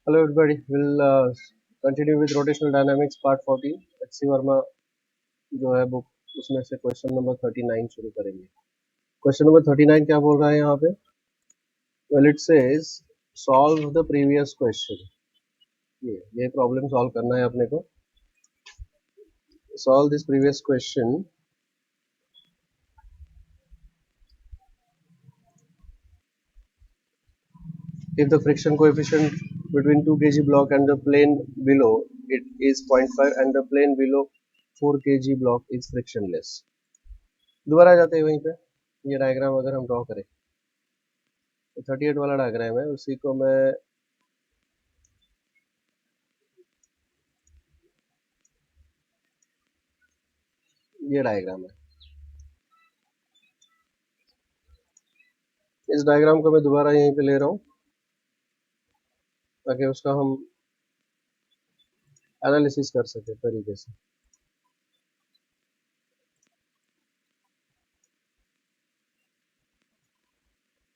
Hello everybody, we'll continue with rotational dynamics part 14. HC Verma जो है book उसमें से क्वेश्चन नंबर 39 शुरू करेंगे. क्वेश्चन नंबर 39 क्या बोल रहा है यहाँ पे? Well, it says solve the previous question. ये प्रॉब्लम सॉल्व करना है अपने को. Solve this previous question. If the friction coefficient between 2 kg block and the plane below it is 0.5 and the plane below 4 kg block is frictionless. दोबारा आ जाते हैं वहीं पे. ये डायग्राम अगर हम ड्रॉ करें तो 38 वाला डायग्राम है, उसी को मैं ये डायग्राम है. इस डायग्राम को मैं दोबारा यहीं पे ले रहा हूँ ताकि उसका हम एनालिसिस कर सके तरीके से.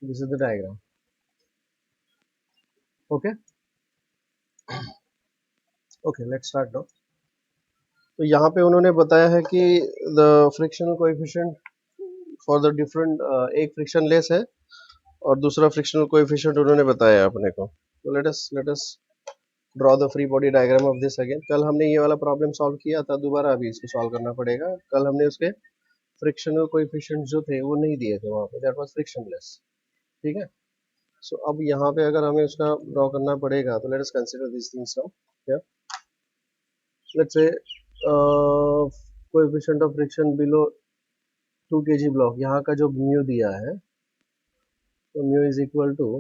This is the diagram. Okay okay, let's start now. तो यहाँ पे उन्होंने बताया है कि the frictional coefficient for the different, एक फ्रिक्शन लेस है और दूसरा फ्रिक्शनल कोएफिशिएंट उन्होंने बताया अपने को. तो let us draw the free body diagram of this again. कल हमने ये वाला प्रॉब्लम सॉल्व किया था, दोबारा अभी इसको सॉल्व करना पड़ेगा. कल हमने उसके फ्रिक्शनल कोएफिशिएंट जो थे वो नहीं दिए थे वहाँ पे, दैट वाज फ्रिक्शनलेस. ठीक है. सो अब यहाँ पे अगर हमें उसका ड्रॉ करना पड़ेगा तो let us consider this things now. या let's say coefficient of friction below 2 kg block, यहाँ का जो म्यू दिया है तो म्यू इज इक्वल टू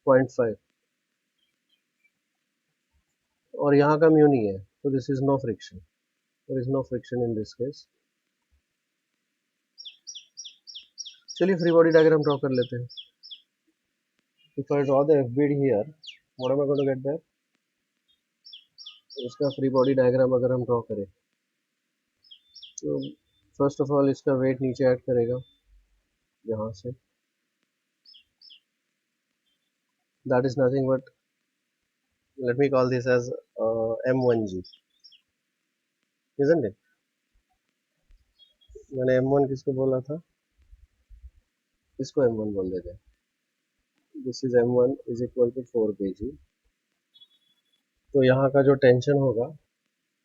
0.5 और यहाँ का म्यू नहीं है, तो this is no friction. There is no friction in this case. चलिए फ्री बॉडी डायग्राम ड्रॉ कर लेते हैं. If I draw the FBD here, what am I going to get that? इसका फ्री बॉडी डायग्राम अगर हम draw करें तो first of all इसका वेट नीचे ऐड करेगा यहाँ से. That is nothing but, let me call this as M1G, isn't it? मैंने M1 किसको बोला था? इसको M1 बोल देते हैं. This is M1 is equal to 4 kg. तो यहाँ का जो टेंशन होगा,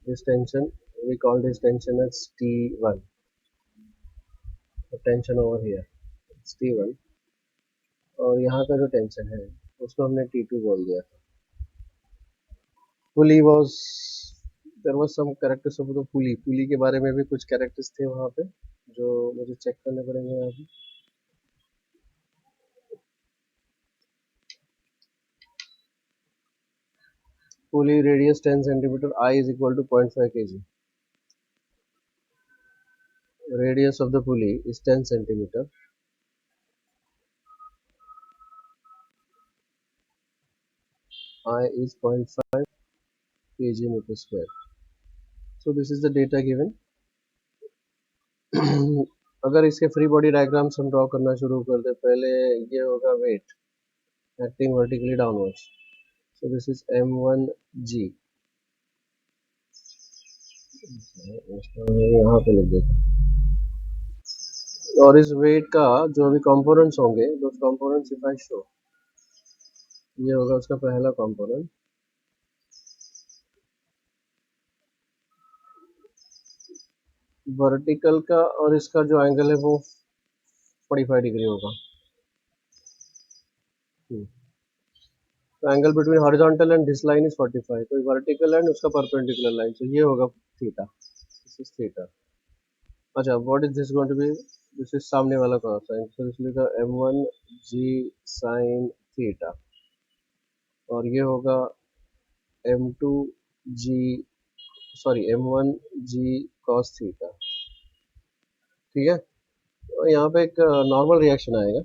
this tension we call this tension as T1. Tension over here T1. और यहाँ का जो टेंशन है उसको हमने T2 बोल दिया था. Pulley was, there was some characters of the pulley. Pulley के बारे में भी कुछ कैरेक्टर्स थे वहाँ पे जो मुझे चेक करने पड़ेंगे यहाँ पे. Pulley radius 10 centimetre, I is equal to 0.5 kg. Radius of the pulley is 10 centimeter. I is 0.5 kg meter square. So this is the data given. अगर इसके फ्री बॉडी डायग्राम्स हम ड्रॉ करना शुरू कर दे, पहले ये होगा weight acting vertically downwards. So this is M1G. यहाँ पे लिख देते. और इस वेट का जो अभी कंपोनेंट्स होंगे, दो कंपोनेंट्स इफ आई शो, ये होगा उसका पहला कंपोनेंट. वर्टिकल का और इसका जो एंगल है वो 45 डिग्री होगा. तो angle between horizontal and this line is 45. तो वर्टिकल एंड उसका परपेंडिकुलर लाइन, तो ये होगा थीटा. This is theta. अच्छा, what is this going to be? This is सामने वाला का साइन, तो इसलिए का M1G साइन थीटा. और ये होगा M2G, sorry M1G cos theta. ठीक है. तो यहाँ पे एक नॉर्मल रिएक्शन आएगा,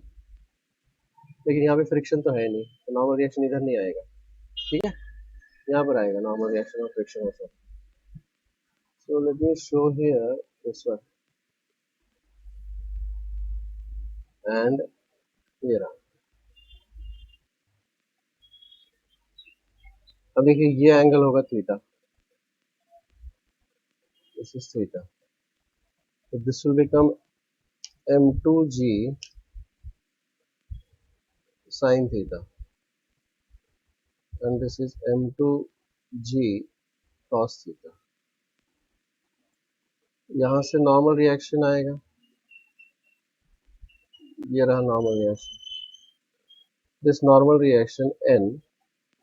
लेकिन यहाँ पे फ्रिक्शन तो है नहीं, तो नॉर्मल रिएक्शन इधर नहीं आएगा. ठीक है, यहाँ पर आएगा नॉर्मल रिएक्शन और friction also. So let me show here this one and here. अब देखिए ये एंगल होगा थीटा, दिस इज थीटा, तो this will become m2g sin theta and this is m2g cos theta. यहाँ से नॉर्मल रिएक्शन आएगा, ये रहा normal reaction, this normal reaction n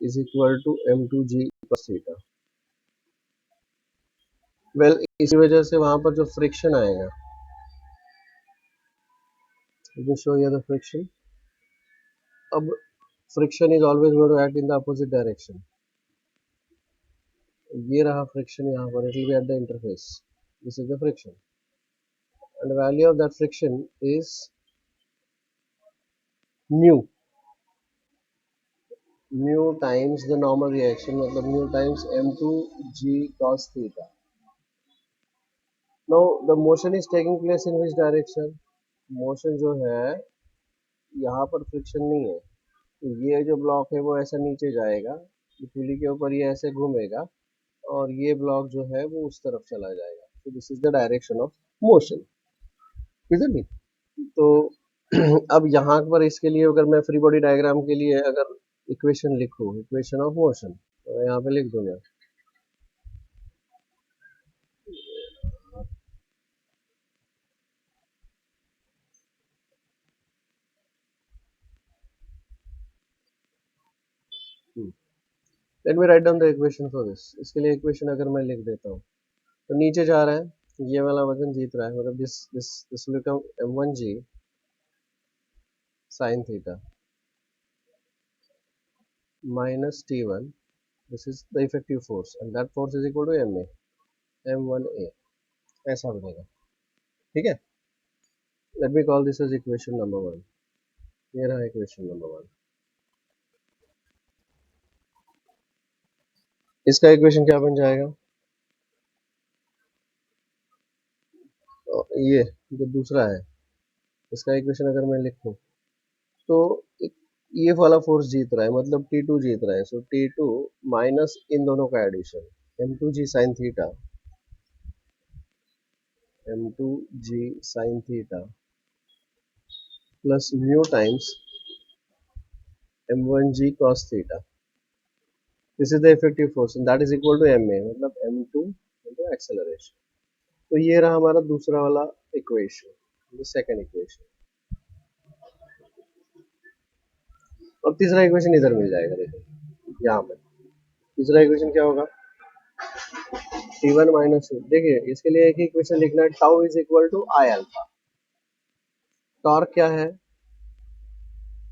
is equal to m2g cos theta. Well इसी वजह से वहां पर जो फ्रिक्शन आएगा, let me show you the friction. अब friction is always going to act in the opposite direction. ये रहा friction यहाँ पर, it will be at the interface. This is the friction and the value of that friction is mu. Mu times the normal reaction, मतलब mu times m2g cos theta. Now the motion is taking place in which direction? Motion जो है यहाँ पर friction नहीं है, तो ये जो ब्लॉक है वो ऐसा नीचे जाएगा, पुली के ऊपर ये ऐसे घूमेगा और ये ब्लॉक जो है वो उस तरफ चला जाएगा, तो this is the direction of motion, isn't it? तो अब यहाँ पर इसके लिए अगर मैं फ्री बॉडी डायग्राम के लिए अगर इक्वेशन लिखूं, इक्वेशन ऑफ मोशन, तो यहाँ पे लिख दूंगा let me write down the equation for this. इसके लिए इक्वेशन अगर मैं लिख देता हूँ, तो नीचे जा रहा है ये वाला वजन जीत रहा है, मतलब this this this will become m1g sin theta minus t1, this is the effective force and that force is equal to ma, m1a, ऐसा बनेगा, ठीक है? Let me call this as equation number 1, ये रहा इक्वेशन नंबर 1। इसका equation क्या बन जाएगा? ये जो दूसरा है इसका इक्वेशन अगर मैं लिखूं, तो ये वाला फोर्स जीत रहा है, मतलब T2 जीत रहा है, सो T2 माइनस इन दोनों का addition, m2g sin theta, m2g sin theta plus mu times m1g cos theta, this is the effective force and that is equal to ma, मतलब m2 into एक्सेलरेशन। तो ये रहा हमारा दूसरा वाला इक्वेशन, सेकंड इक्वेशन। और तीसरा इक्वेशन इधर मिल जाएगा, देखिए यहाँ पे तीसरा इक्वेशन क्या होगा, T1 माइनस, देखिए इसके लिए एक ही इक्वेशन लिखना है, tau is equal to I alpha. Torque क्या है,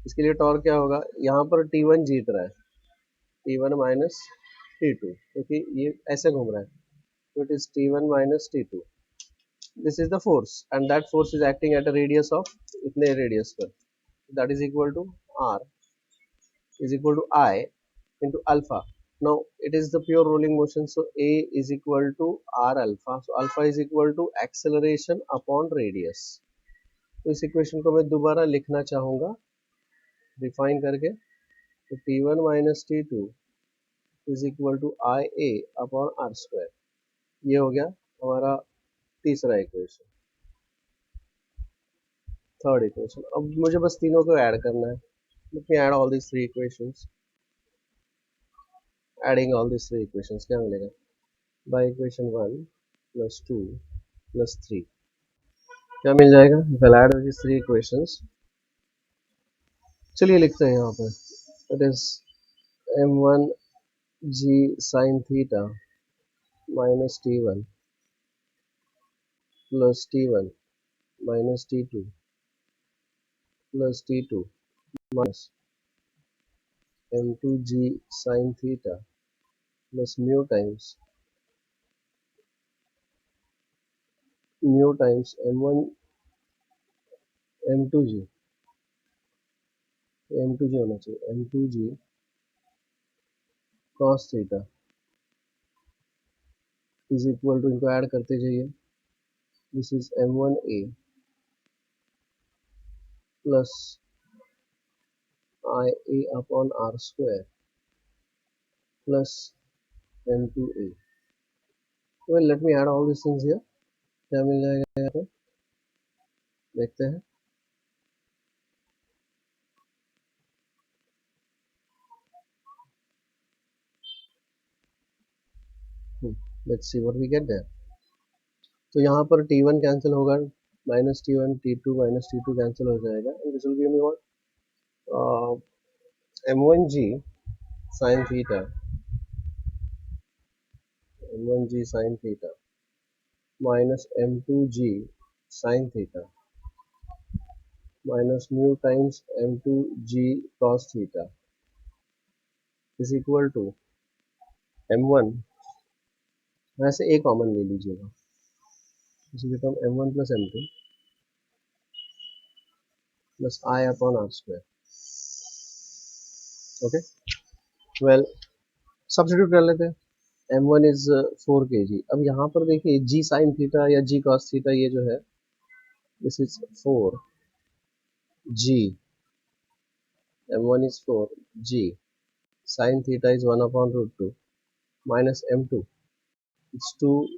इसके लिए टॉर्क क्या होगा, यहाँ पर T1 जीत रहा है, T1 माइनस T2, क्योंकि ये ऐसे घूम रहा है, तो it is T1 minus T2, this is the force and that force is acting at a radius of इतने रेडियस पर, that is equal to R is equal to I into alpha. Now it is the pure rolling motion, so A is equal to R alpha, so alpha is equal to acceleration upon radius. तो इस equation को मैं दोबारा लिखना चाहूंगा refine करके, तो T1 minus T2 is equal to I a upon r square, ये हो गया हमारा तीसरा इक्वेशन, थर्ड इक्वेशन। अब मुझे बस तीनों को ऐड करना है, let me add all these three equations, adding all these three equations क्या मिलेगा, by equation 1 plus 2 plus 3 क्या मिल जाएगा, if I'll add these three equations, चलिए लिखते हैं यहाँ पे, it is m1g sin theta minus t1 plus t1 minus t2 plus t2 minus m2g sin theta plus mu times m1 m2g होना चाहिए, m2g cos theta is equal to, इनको add करते जाइए, this is m1a plus ia upon r square plus M2A. Well, let me add all these things here. क्या मिल जाएगा यहाँ पे, देखते हैं. Let's see what we get there. तो यहाँ पर T1 कैंसिल होगा, minus T1, T2 minus T2 cancel हो जाएगा, and this will give me what, M1G sin theta, M1G sin theta minus M2G sin theta minus mu times M2G cos theta is equal to M1, वैसे a common ले लीजिएगा, this will become M1 plus M2 plus I upon R square. Okay, well substitute कर लेते हैं. M1 is 4 kg. अब यहाँ पर देखिए G sin थीटा या G cos थीटा, ये जो है this is 4 G, M1 is 4 G sin theta is 1 upon root 2 minus M2, it's 2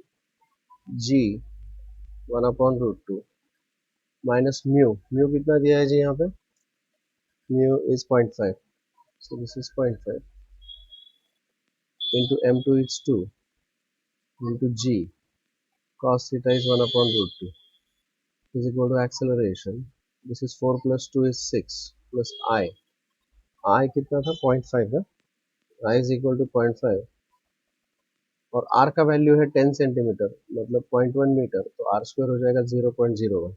G 1 upon root 2 minus mu कितना दिया है जी यहाँ पे, mu is 0.5, so this is 0.5 into M2 is 2 into G cos theta is 1 upon root 2 is equal to acceleration, this is 4 plus 2 is 6 plus I कितना था 0.5 है, I is equal to 0.5 और R का वैल्यू है 10 centimetre मतलब 0.1 metre, तो R square हो जाएगा 0.01.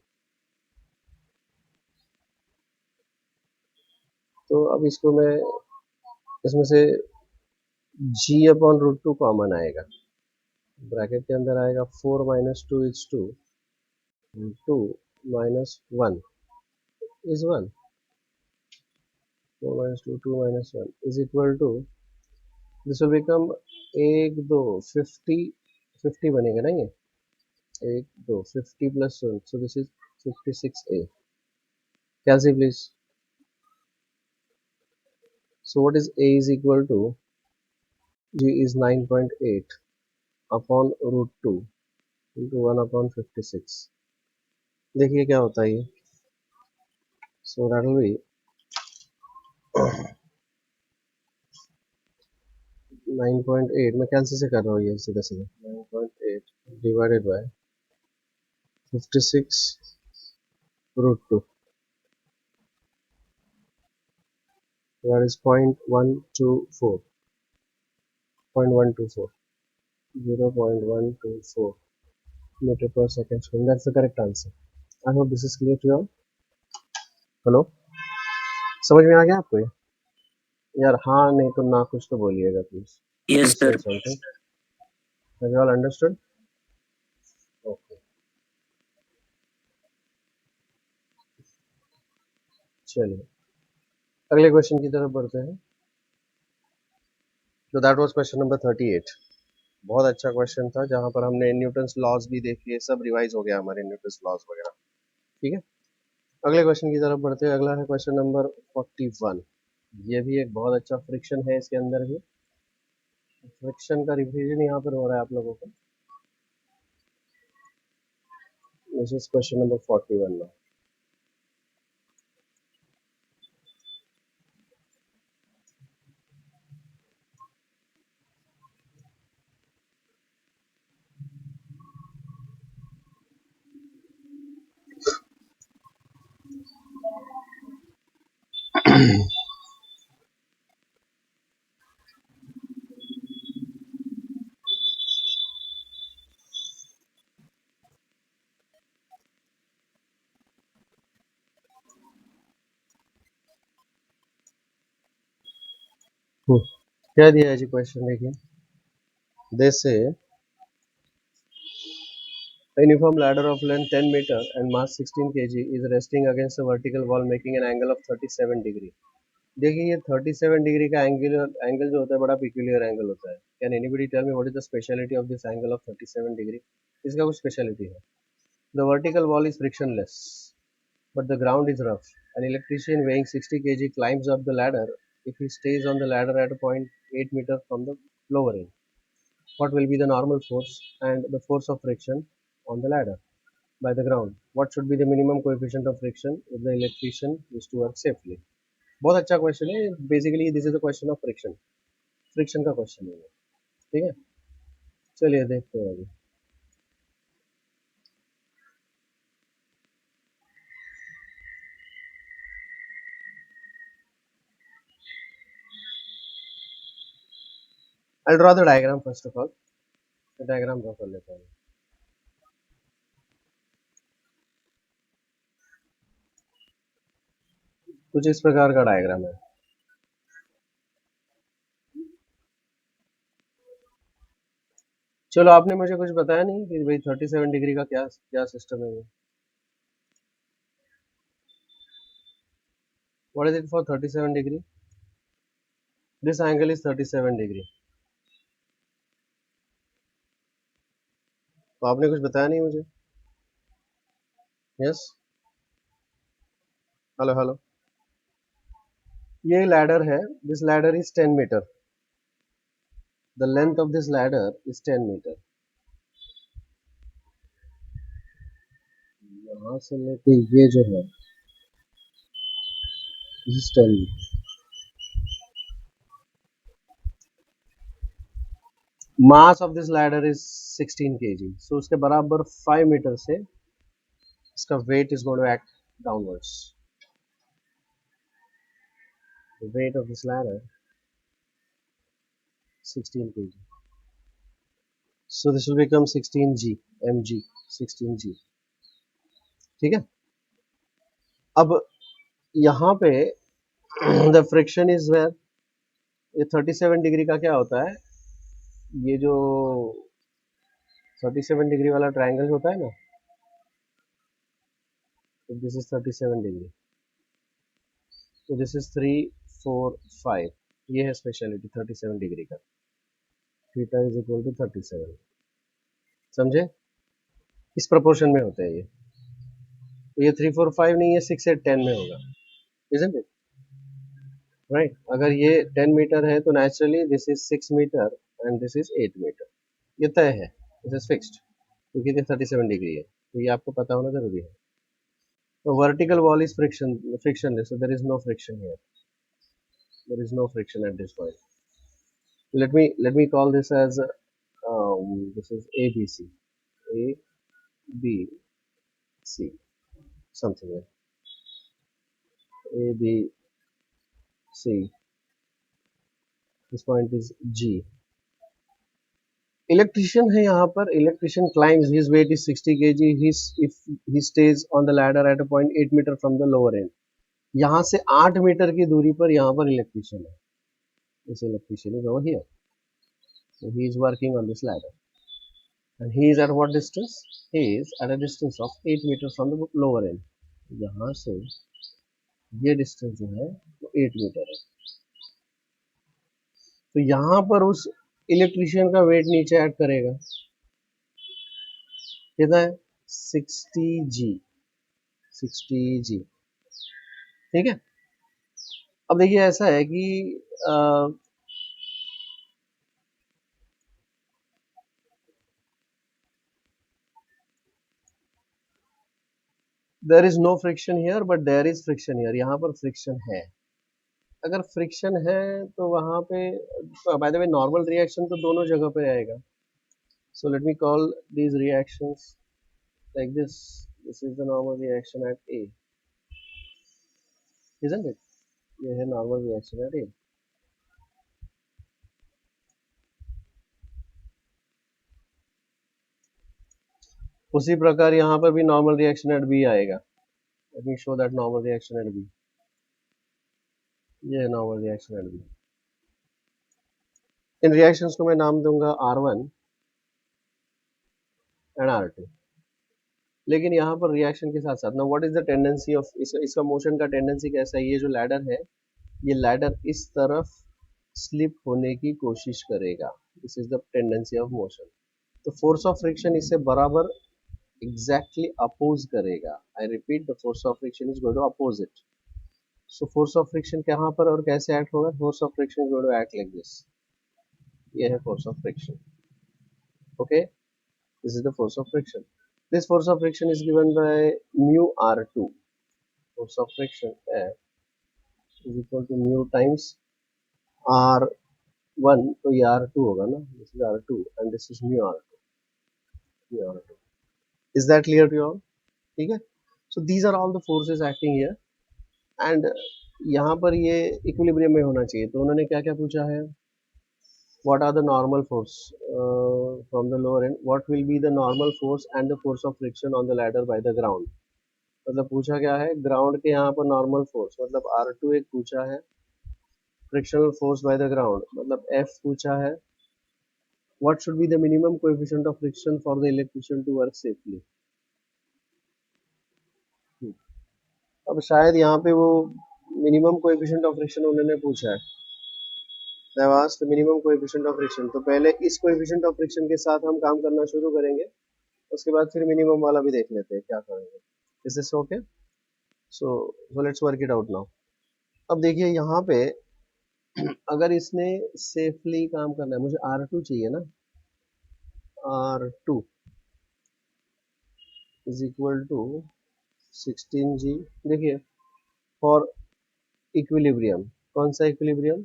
तो अब इसको मैं इसमें से G अपॉन रूट 2 कॉमन आएगा, ब्रैकेट के अंदर आएगा 4 minus 2 is 2, 2 minus 1 is 1, 4 minus 2, 2 minus 1 is equal to, this will become 1 2 50, 50 बनेगा ना ये, 1 2 50 plus 1, so this is 56A. कैलसी please. So what is A is equal to, G is 9.8 upon root 2 into 1 upon 56. देखिए क्या होता है ये, so that will be 9.8, मैं कैंसिल से कर रहा हूँ ये सीधा सीधा, 9.8 divided by 56 root 2, that is 0.124, 0.124, 0.124 meter per second square. That's the correct answer. I hope this is clear to you all. Hello, समझ में आ गया आपको ये? यार हाँ नहीं तो ना कुछ तो बोलिएगा please. Yes, sir. Something. Have you all understood? Okay. चलिए अगले क्वेश्चन की तरफ बढ़ते हैं. तो दैट वाज क्वेश्चन नंबर 38. बहुत अच्छा क्वेश्चन था जहां पर हमने न्यूटन्स लॉज भी देख लिए, सब रिवाइज हो गया हमारे न्यूटन्स लॉज वगैरह. ठीक है, अगले क्वेश्चन की तरफ बढ़ते हैं. अगला है क्वेश्चन नंबर 41. ये भी एक बहुत अच्छा फ्रिक्शन है, इसके अंदर भी फ्रिक्शन का रिवीजन यहाँ पर हो रहा है आप लोगों को. This is question number 41 now. क्या दिया है जी क्वेश्चन, देखिए. दिस है a uniform ladder of length 10 meter and mass 16 kg is resting against a vertical wall making an angle of 37 degree. देखिए ये 37 डिग्री का एंगल जो होता है बड़ा पिक्यूलियर एंगल होता है. Can anybody tell me what is the speciality of this angle of 37 degree? इसका कुछ स्पेशलिटी है. The vertical wall is frictionless but the ground is rough. An electrician weighing 60 kg climbs up the ladder if he stays on the ladder at a point 8 meter from the lower end? What will be the normal force and the force of friction on the ladder by the ground? What should be the minimum coefficient of friction if the electrician is to work safely? बहुत अच्छा question है. Basically this is the question of friction. Friction का question है. ठीक है, चलिए देखते हैं अभी. I'll draw the diagram first of all. The diagram draw कर लेते हैं. कुछ इस प्रकार का डायग्राम है. चलो, आपने मुझे कुछ बताया नहीं कि भाई 37 डिग्री का क्या क्या सिस्टम है ये. What is it for 37 degree? This angle is 37 degree. तो आपने कुछ बताया नहीं मुझे. Yes, hello hello. ये लैडर है. This ladder is 10 metre. The length of this ladder is 10 metre. यहाँ से लेके ये जो है this is 10 metre. Mass of this ladder is 16 kg. So उसके बराबर 5 मीटर से इसका weight is going to act downwards. The weight of this ladder 16 kg. So this will become 16g mg 16g. ठीक है. अब यहाँ पे द फ्रिक्शन इज वेयर. ये 37 डिग्री का क्या होता है, ये जो 37 डिग्री वाला ट्रायंगल होता है ना, तो दिस इज 37 डिग्री. तो दिस इज 3 4 5. ये है स्पेशलिटी 37 डिग्री का. Theta is equal to 37. समझे, इस प्रोपोर्शन में होता है ये. तो ये 3 4 5 नहीं है, 6 8 10 में होगा. isn't it right? अगर ये 10 मीटर है तो naturally this is 6 metre and this is 8 metre. ये तय है, दिस इज फिक्स्ड, क्योंकि ये 37 डिग्री है. तो ये आपको पता होना जरूरी है. तो vertical wall is frictionless, so there is no friction here. There is no friction at this point. Let me call this as this is ABC. A B C something like A B C. This point is G. Electrician है यहाँ पर. Electrician climbs, his weight is 60 kg. If he stays on the ladder at a point 8 metre from the lower end. यहाँ से 8 metre की दूरी पर यहाँ पर इलेक्ट्रिशियन है. This electrician is over here. So he is working on this ladder. And he is at what distance? He is at a distance of 8 meters from the lower end. यहाँ से ये distance जो है वो 8 metre है. तो यहाँ पर उस इलेक्ट्रिशियन का वेट नीचे ऐड करेगा. कितना है? 60g. 60g. ठीक है. अब देखिए ऐसा है कि there is no friction here but there is friction here. यहाँ पर फ्रिक्शन है. अगर फ्रिक्शन है तो वहां पे by the way normal reaction तो दोनों जगह पे आएगा. So let me call these reactions like this. This is the normal reaction eight A, isn't it? ये है नॉर्मल रिएक्शन एट ए. उसी प्रकार यहाँ पर भी नॉर्मल रिएक्शन एट बी आएगा. Let me show that normal reaction at B. ये है नॉर्मल रिएक्शन एट बी. इन रिएक्शंस को मैं नाम दूंगा R1 एंड R2. लेकिन यहाँ पर रिएक्शन के साथ साथ ना what is the tendency of इसका मोशन का टेंडेंसी कैसा है. ये जो लैडर है, ये लैडर इस तरफ स्लिप होने की कोशिश करेगा. This is the tendency of motion. तो फोर्स ऑफ फ्रिक्शन इससे बराबर एग्जैक्टली अपोज करेगा. I repeat, the force of friction is going to oppose it. So force of friction कहाँ पर और कैसे एक्ट होगा? Force of friction going to act like this, ये है force of friction. Okay, this is the force of friction. This force of friction is given by mu r2. Force of friction F is equal to mu times r1, तो ये r2 होगा ना, this is r2 and this is mu r2. mu r2. Is that clear to you all? ठीक है. So these are all the forces acting here and यहाँ पर ये equilibrium में होना चाहिए. तो उन्होंने क्या क्या पूछा है? What are the normal force from the lower end? What will be the normal force and the force of friction on the ladder by the ground? मतलब पूछा क्या है? ग्राउंड के यहाँ पर नॉर्मल फोर्स मतलब R2 एक पूछा है, frictional force by the ground मतलब F पूछा है. What should be the minimum coefficient of friction for the electrician to work safely? अब शायद यहाँ पे वो मिनिमम कोएफिशिएंट ऑफ फ्रिक्शन उन्होंने पूछा है. They have asked the minimum coefficient of friction. तो पहले इस कोएफिशिएंट ऑफ फ्रिक्शन के साथ हम काम करना शुरू करेंगे, उसके बाद फिर मिनिमम वाला भी देख लेते हैं क्या करेंगे. Is this okay? So let's work it out now. अब देखिए यहाँ पे अगर इसने सेफली काम करना है, मुझे R2 चाहिए ना, R2 is equal to 16G. देखिए फॉर इक्विलिब्रियम, कौन सा equilibrium?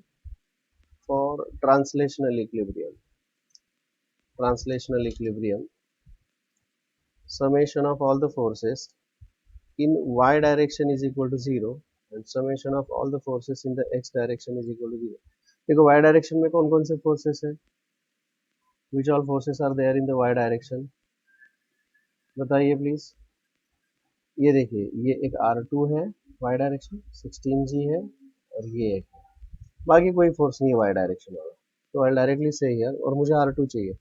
For translational equilibrium. Translational equilibrium summation of all the forces in y direction is equal to 0 and summation of all the forces in the x direction is equal to 0. देखो y direction में कौन कौन से forces है? which all forces are there in the y direction? बताइए please. ये देखिए ये एक R2 है y डायरेक्शन, 16G है और ये एक है. बाकी कोई फोर्स नहीं है y डायरेक्शन वाला. तो आई डायरेक्टली से हियर और मुझे R2 चाहिए.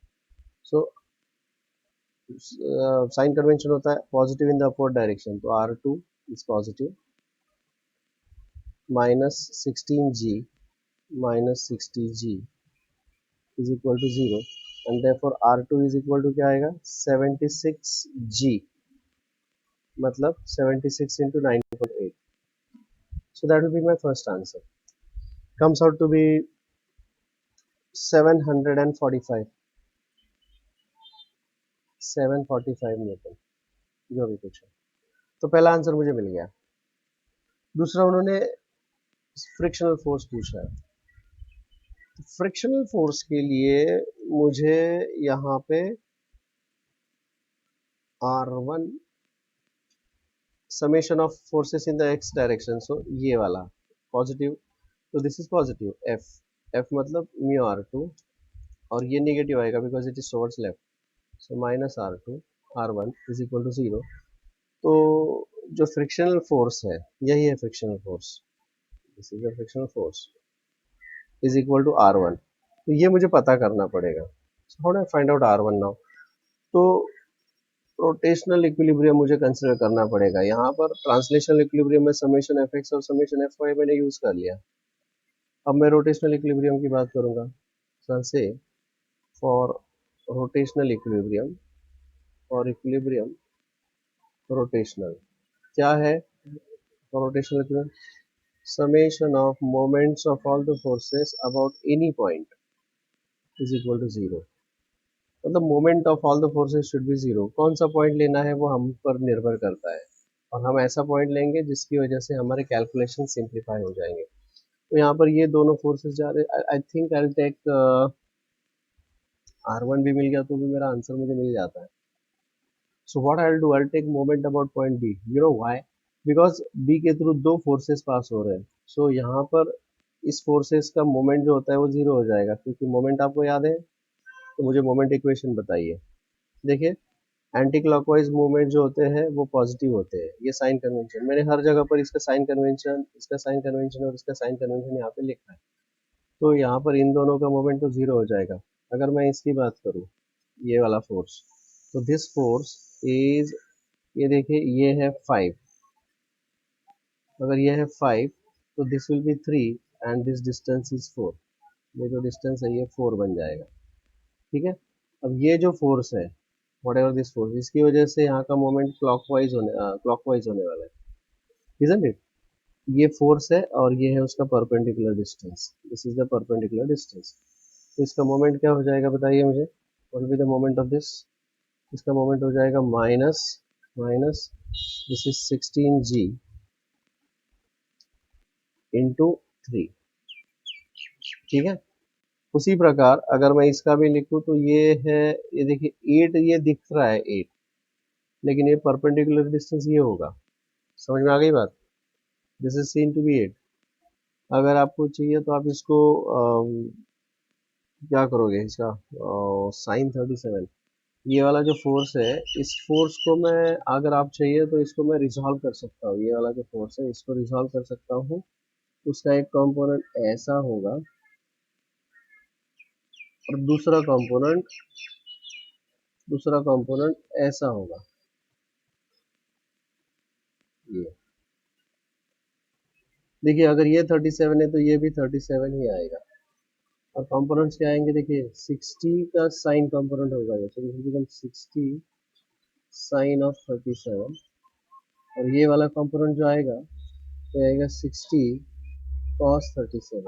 सो साइन कन्वेंशन होता है positive in the upward direction, तो R2 is positive minus 16G minus 60G is equal to 0 and therefore R2 is equal to क्या आएगा? 76G मतलब 76 into 9.8. So that will be my first answer. Comes out to be 745 Newton, जो भी कुछ है. तो पहला आंसर मुझे मिल गया. दूसरा उन्होंने फ्रिक्शनल फोर्स पूछा है. फ्रिक्शनल फोर्स के लिए मुझे यहाँ पे R1 summation of forces in the x direction, so ये वाला पॉजिटिव, तो दिस इज पॉजिटिव. F मतलब mu R2 और ये नेगेटिव आएगा because it is towards left, so minus R2 R1 is equal to 0. तो जो फ्रिक्शनल फोर्स है यही है frictional force. This is the frictional force is equal to R1. तो ये मुझे पता करना पड़ेगा. How do I find out R1 now? तो रोटेशनल इक्विलिब्रियम मुझे कंसीडर करना पड़ेगा. यहाँ पर ट्रांसलेशनल इक्विलिब्रियम में समेशन एफ एक्स और समेशन एफ वाई मैंने यूज कर लिया. अब मैं रोटेशनल इक्विलिब्रियम की बात करूंगा. सर से for rotational equilibrium, for equilibrium rotational क्या है? For rotational equilibrium summation of moments of all the forces about any point is equal to 0. मतलब moment of all the forces should be 0. कौन सा point लेना है वो हम पर निर्भर करता है और हम ऐसा पॉइंट लेंगे जिसकी वजह से हमारे कैलकुलेशन सिंप्लीफाई हो जाएंगे. तो यहाँ पर ये दोनों फोर्सेस जा रहे. I think I will take R1 भी मिल गया तो भी मेरा आंसर मुझे मिल जाता है. So what I will do, I will take moment about point B. You know why? Because B के थ्रू दो फोर्सेस पास हो रहे हैं. सो यहाँ पर इस फोर्सेस का मोमेंट जो होता है वो 0 हो जाएगा क्योंकि मोमेंट आपको याद है. तो मुझे मोमेंट इक्वेशन बताइए. देखिए एंटी क्लॉकवाइज मूवमेंट जो होते हैं वो पॉजिटिव होते हैं. ये साइन कन्वेंशन मैंने हर जगह पर इसका साइन कन्वेंशन, इसका साइन कन्वेंशन और इसका साइन कन्वेंशन यहाँ पे लिखा है. तो यहाँ पर इन दोनों का मोमेंट तो 0 हो जाएगा. अगर मैं इसकी बात करूँ ये वाला फोर्स, तो दिस फोर्स इज, ये देखिए ये है 5. अगर ये है 5 तो this will be 3 and this distance is 4. ये जो डिस्टेंस है ये 4 बन जाएगा. ठीक है. अब ये जो फोर्स है whatever this force, इसकी वजह से यहाँ का मोमेंट क्लॉकवाइज होने वाला है. isn't it? ये फोर्स है और ये है उसका perpendicular distance, this is the perpendicular distance. तो इसका मोमेंट क्या हो जाएगा बताइए मुझे, what will be the moment of this. इसका मोमेंट हो जाएगा minus minus this is 16g into 3, ठीक है। उसी प्रकार अगर मैं इसका भी लिखूं तो ये है, ये देखिए 8 ये दिख रहा है 8, लेकिन ये परपेंडिकुलर डिस्टेंस ये होगा, समझ में आ गई बात। This is seen to be 8। अगर आपको चाहिए तो आप इसको क्या करोगे, इसका साइन 37, ये वाला जो फोर्स है, इस फोर्स को मैं, अगर आप चाहिए तो इसको मैं रिजॉल्व कर सकता हूँ, ये वाला जो फोर्स है इसको रिजॉल्व कर सकता हूँ। उसका एक कंपोनेंट ऐसा होगा और दूसरा कंपोनेंट ऐसा होगा, ये देखिए अगर ये 37 है तो ये भी 37 ही आएगा। और कंपोनेंट्स क्या आएंगे, देखिए 60 का साइन कंपोनेंट होगा, जैसे दिस बिकम 60 साइन ऑफ 37, और ये वाला कंपोनेंट जो आएगा तो आएगा 60 कॉस 37,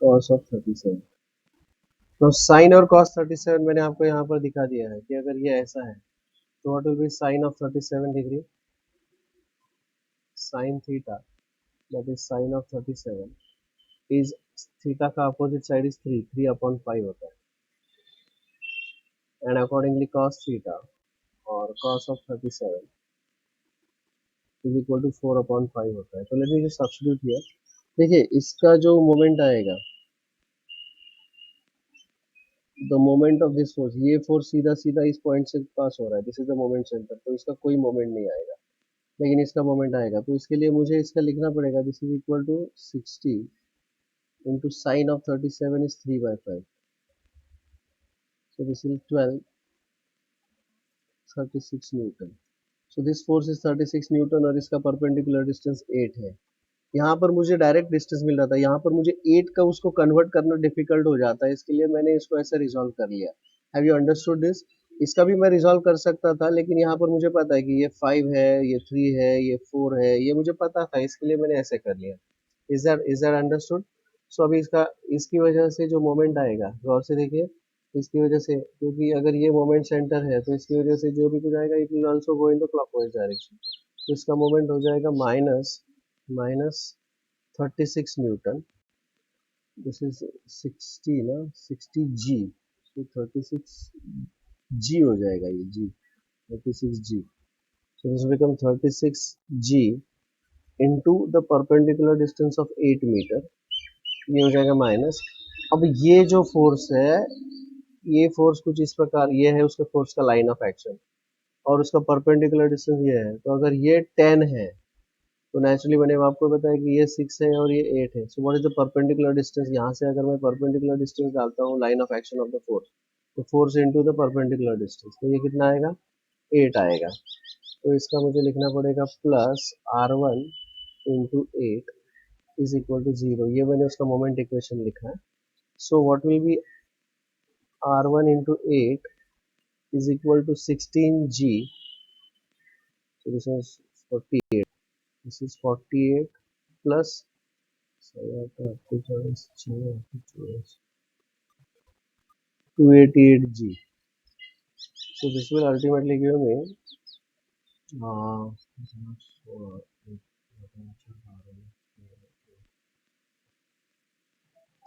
कॉस ऑफ 37। तो साइन और कॉस 37 मैंने आपको यहाँ पर दिखा दिया है कि अगर ये ऐसा है तो what will be sine of 37 degree, sine theta that is sine of 37 is, theta का अपोजिट साइड इज 3/5 होता है, एंड अकॉर्डिंगली cos थीटा और cos of 37 is equal to 4/5 होता है। तो let me just substitute here. देखिए इसका जो मोमेंट आएगा, the moment of this force, ये फोर्स सीधा सीधा इस पॉइंट से पास हो रहा है, this is the moment centre, तो इसका कोई मोमेंट नहीं आएगा, लेकिन इसका मोमेंट आएगा। तो इसके लिए मुझे इसका लिखना पड़ेगा, this is equal to 60 into sine of 37 is 3/5, so this is 12 36 newton. So this force is 36 newton और इसका परपेंडिकुलर डिस्टेंस 8 है। यहाँ पर मुझे डायरेक्ट डिस्टेंस मिल रहा था, यहाँ पर मुझे 8 का उसको कन्वर्ट करना डिफिकल्ट हो जाता है, इसके लिए मैंने इसको ऐसे रिजॉल्व कर लिया। Have you understood this. इसका भी मैं रिजॉल्व कर सकता था, लेकिन यहाँ पर मुझे पता है कि ये 5 है, ये 3 है, ये 4 है, ये मुझे पता था, इसके लिए मैंने ऐसे कर लिया। Is that understood. सो अभी इसकी वजह से जो मोमेंट आएगा, गौर से देखिए, इसकी वजह से, क्योंकि अगर ये मोमेंट सेंटर है तो इसकी वजह से जो भी कुछ आएगा it will also go in the clockwise direction. तो इसका मोमेंट हो जाएगा minus minus 36 Newton, this is 60 ना, 60 जी, तो 36 जी हो जाएगा, ये जी 36 जी, so this will become 36 g into the perpendicular distance of 8 metre, ये हो जाएगा माइनस। अब ये जो फोर्स है, ये फोर्स कुछ इस प्रकार, ये है उसका फोर्स का लाइन ऑफ एक्शन और उसका परपेंडिकुलर डिस्टेंस ये है। तो अगर ये 10 है तो नेचुरली मैंने आपको बताया कि ये 6 है और ये 8 है। So what is the perpendicular distance, यहाँ से अगर मैं परपेंडिकुलर डिस्टेंस डालता हूँ line of action of the force, तो force into the perpendicular distance, तो ये कितना आएगा, 8 आएगा। तो इसका मुझे लिखना पड़ेगा plus r1 into 8 is equal to 0, ये मैंने उसका मोमेंट इक्वेशन लिखा है। So what will be r1 into 8 is equal to 16g, so this is 48, this is 48 plus, so 288g, so this will ultimately give me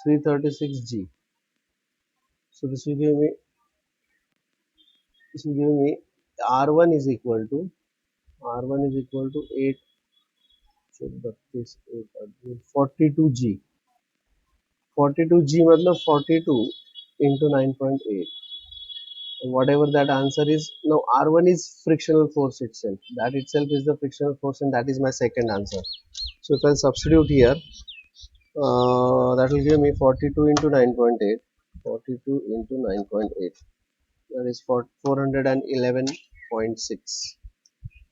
336g, so this will give me r1 is equal to 8, 42g, 42g मतलब 42 into 9.8, whatever that answer is. Now r1 is frictional force itself, that itself is the frictional force, and that is my second answer. So if I substitute here, that will give me 42 into 9.8, 42 into 9.8, that is 411.6,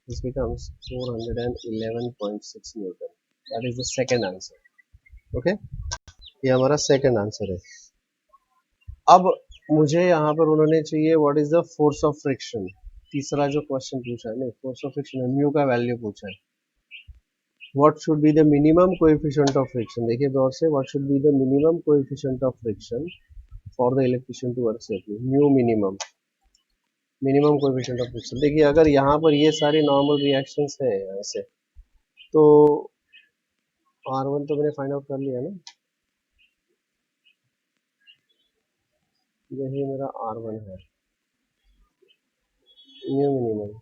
this becomes 411.6 newton, that is the second answer. Okay, ये हमारा second answer है। अब मुझे यहाँ पर उन्होंने चाहिए what is the force of friction, तीसरा जो क्वेश्चन पूछा है, नहीं फोर्स ऑफ फ्रिक्शन है, म्यू का वैल्यू पूछा है। What should be the minimum coefficient of friction, देखिए गौर से, what should be the minimum coefficient of friction for the electrician to work safely, mu minimum, minimum coefficient of friction. देखिए अगर यहाँ पर ये सारी नॉर्मल रिएक्शंस है ऐसे, तो R1 तो मैंने फाइंड आउट कर लिया ना, यही मेरा R1 है, म्यू मिनिमम।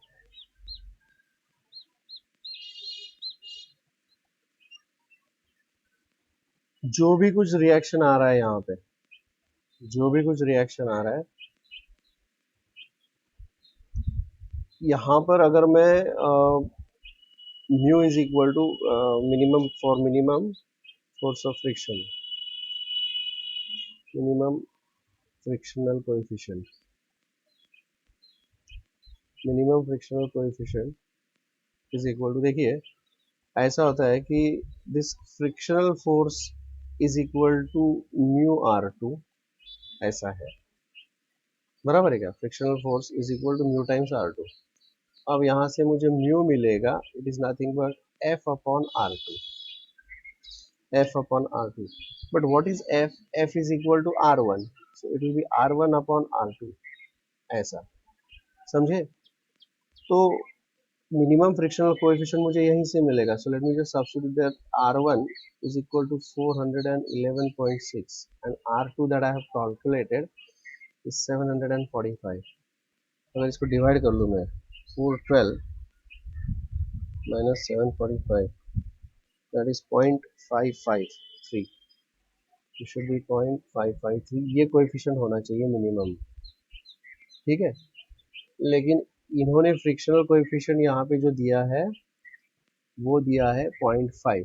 जो भी कुछ रिएक्शन आ रहा है यहाँ पे, जो भी कुछ रिएक्शन आ रहा है यहाँ पर, अगर मैं mu is equal to minimum for minimum force of friction, minimum frictional coefficient, minimum frictional coefficient is equal to, देखिए ऐसा होता है कि this frictional force is equal to mu R2, ऐसा है, बराबर है क्या, frictional force is equal to mu times R2। अब यहाँ से मुझे म्यू मिलेगा, it is nothing but F upon R2, F upon R2, but what is F? F is equal to R1, so it will be R1 upon R2, ऐसा, समझे। तो minimum frictional coefficient मुझे यहीं से मिलेगा, so let me just substitute that R1 is equal to 411.6 and R2 that I have calculated is 745। अगर इसको divide कर लूँ मैं, 412 minus 745, that is 0.553, it should be 0.553, ये कोएफिशिएंट होना चाहिए मिनिमम, ठीक है। लेकिन इन्होंने फ्रिक्शनल कोएफिशिएंट यहाँ पे जो दिया है वो दिया है 0.5,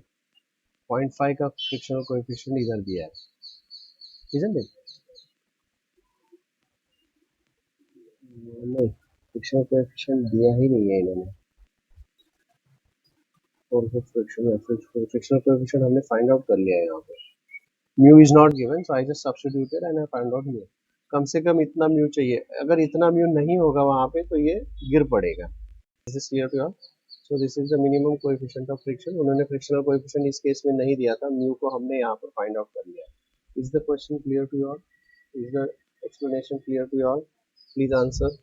0.5 का फ्रिक्शनल कोएफिशिएंट इधर दिया है, isn't it? नहीं, फ्रिक्शनल कोएफिशिएंट दिया ही नहीं है इन्होंने, और फ्रिक्शनल कोएफिशिएंट हमने फाइंड आउट कर लिया है यहाँ पे, mu is not given, so I just substituted and I find out mu. कम से कम इतना म्यू चाहिए, अगर इतना म्यू नहीं होगा वहाँ पे तो ये गिर पड़ेगा। This is clear to all. So this is the minimum coefficient of friction. उन्होंने फ्रिक्शनल कोएफिशिएंट इस केस में नहीं दिया था, म्यू को हमने यहाँ पर फाइंड आउट कर लिया। Is the question clear to all? Is the explanation clear to all? Please answer.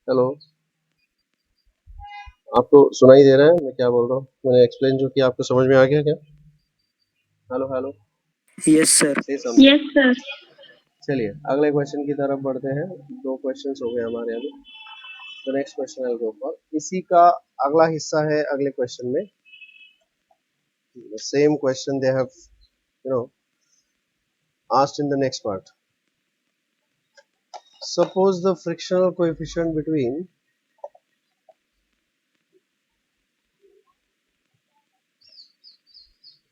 Hello, आपको सुनाई दे रहा है मैं क्या बोल रहा हूँ? मैंने एक्सप्लेन जो किया आपको समझ में आ गया क्या? Hello hello, yes sir. से समझ। Yes sir. चलिए अगले क्वेश्चन की तरफ बढ़ते हैं। दो क्वेश्चंस हो गए हमारे अभी। The next question I go for, इसी का अगला हिस्सा है अगले क्वेश्चन में। the same question they have asked in the next part. Suppose the frictional coefficient between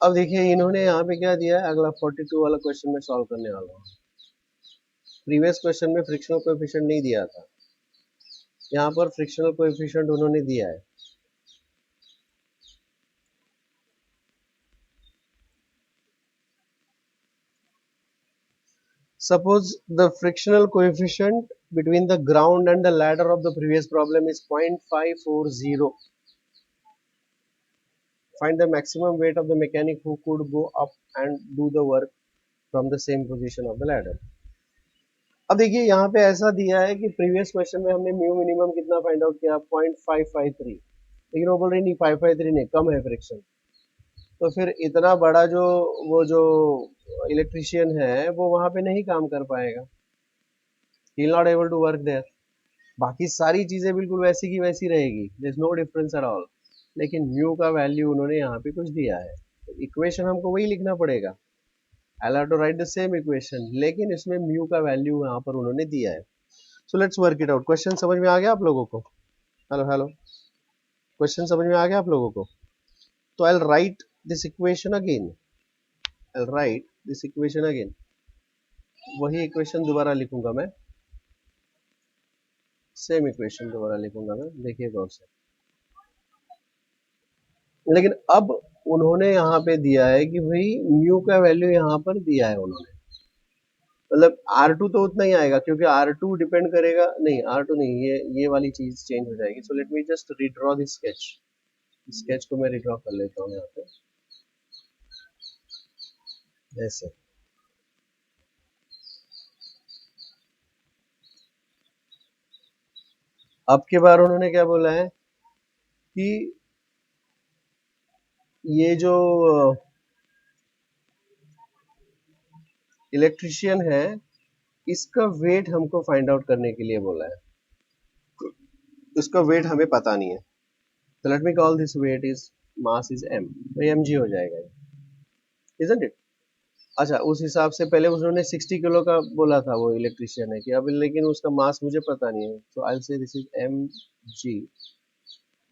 अब देखिए इन्होंने यहाँ पे क्या दिया है, अगला 42 वाला क्वेश्चन में सॉल्व करने वाला हूँ। प्रीवियस क्वेश्चन में फ्रिक्शनल कोएफिशिएंट नहीं दिया था, यहाँ पर फ्रिक्शनल कोएफिशिएंट उन्होंने दिया है। Suppose the frictional coefficient between the ground and the ladder of the previous problem is 0.540. Find the maximum weight of the mechanic who could go up and do the work from the same position of the ladder. अब देखिए यहाँ पे ऐसा दिया है कि previous question में हमने म्यू मिनिमम कितना फाइंड आउट किया, 0.553, लेकिन वो बोल रही नहीं 553 नहीं, कम है फ्रिक्शन। तो फिर इतना बड़ा जो वो जो इलेक्ट्रिशियन है वो वहां पे नहीं काम कर पाएगा, he will not able to work there. बाकी सारी चीजें बिल्कुल वैसी की वैसी रहेगी, there is no difference at all, लेकिन म्यू का वैल्यू उन्होंने यहाँ पे कुछ दिया है, तो इक्वेशन हमको वही लिखना पड़ेगा, I have to write the same equation, लेकिन इसमें म्यू का वैल्यू यहाँ पर उन्होंने दिया है। So let's work it out. Question समझ में आ गया आप लोगों को? हेलो हेलो, क्वेश्चन समझ में आ गया आप लोगों को? तो I will write this equation again, I will write this equation again, वही इक्वेशन दोबारा लिखूंगा मैं, सेम इक्वेशन दोबारा लिखूंगा मैं, देखिए गौर से। लेकिन अब उन्होंने यहाँ पे दिया है कि भाई म्यू का वैल्यू यहाँ पर दिया है उन्होंने, मतलब R2 तो उतना ही आएगा, क्योंकि R2 डिपेंड करेगा, नहीं R2 नहीं, ये वाली चीज चेंज हो जाएगी। So let me just redraw this sketch, sketch को मैं रिड्रॉ कर लेता हूँ यहाँ पे ऐसे। अब की बार उन्होंने क्या बोला है कि ये जो इलेक्ट्रिशियन है इसका वेट हमको फाइंड आउट करने के लिए बोला है। उसका वेट हमें पता नहीं है, तो let me call this weight is mass is m, तो mg हो जाएगा, इजंट इट। अच्छा, उस हिसाब से पहले उन्होंने 60 किलो का बोला था वो इलेक्ट्रिशियन है कि अब, लेकिन उसका मास मुझे पता नहीं है, तो I will say this is mg,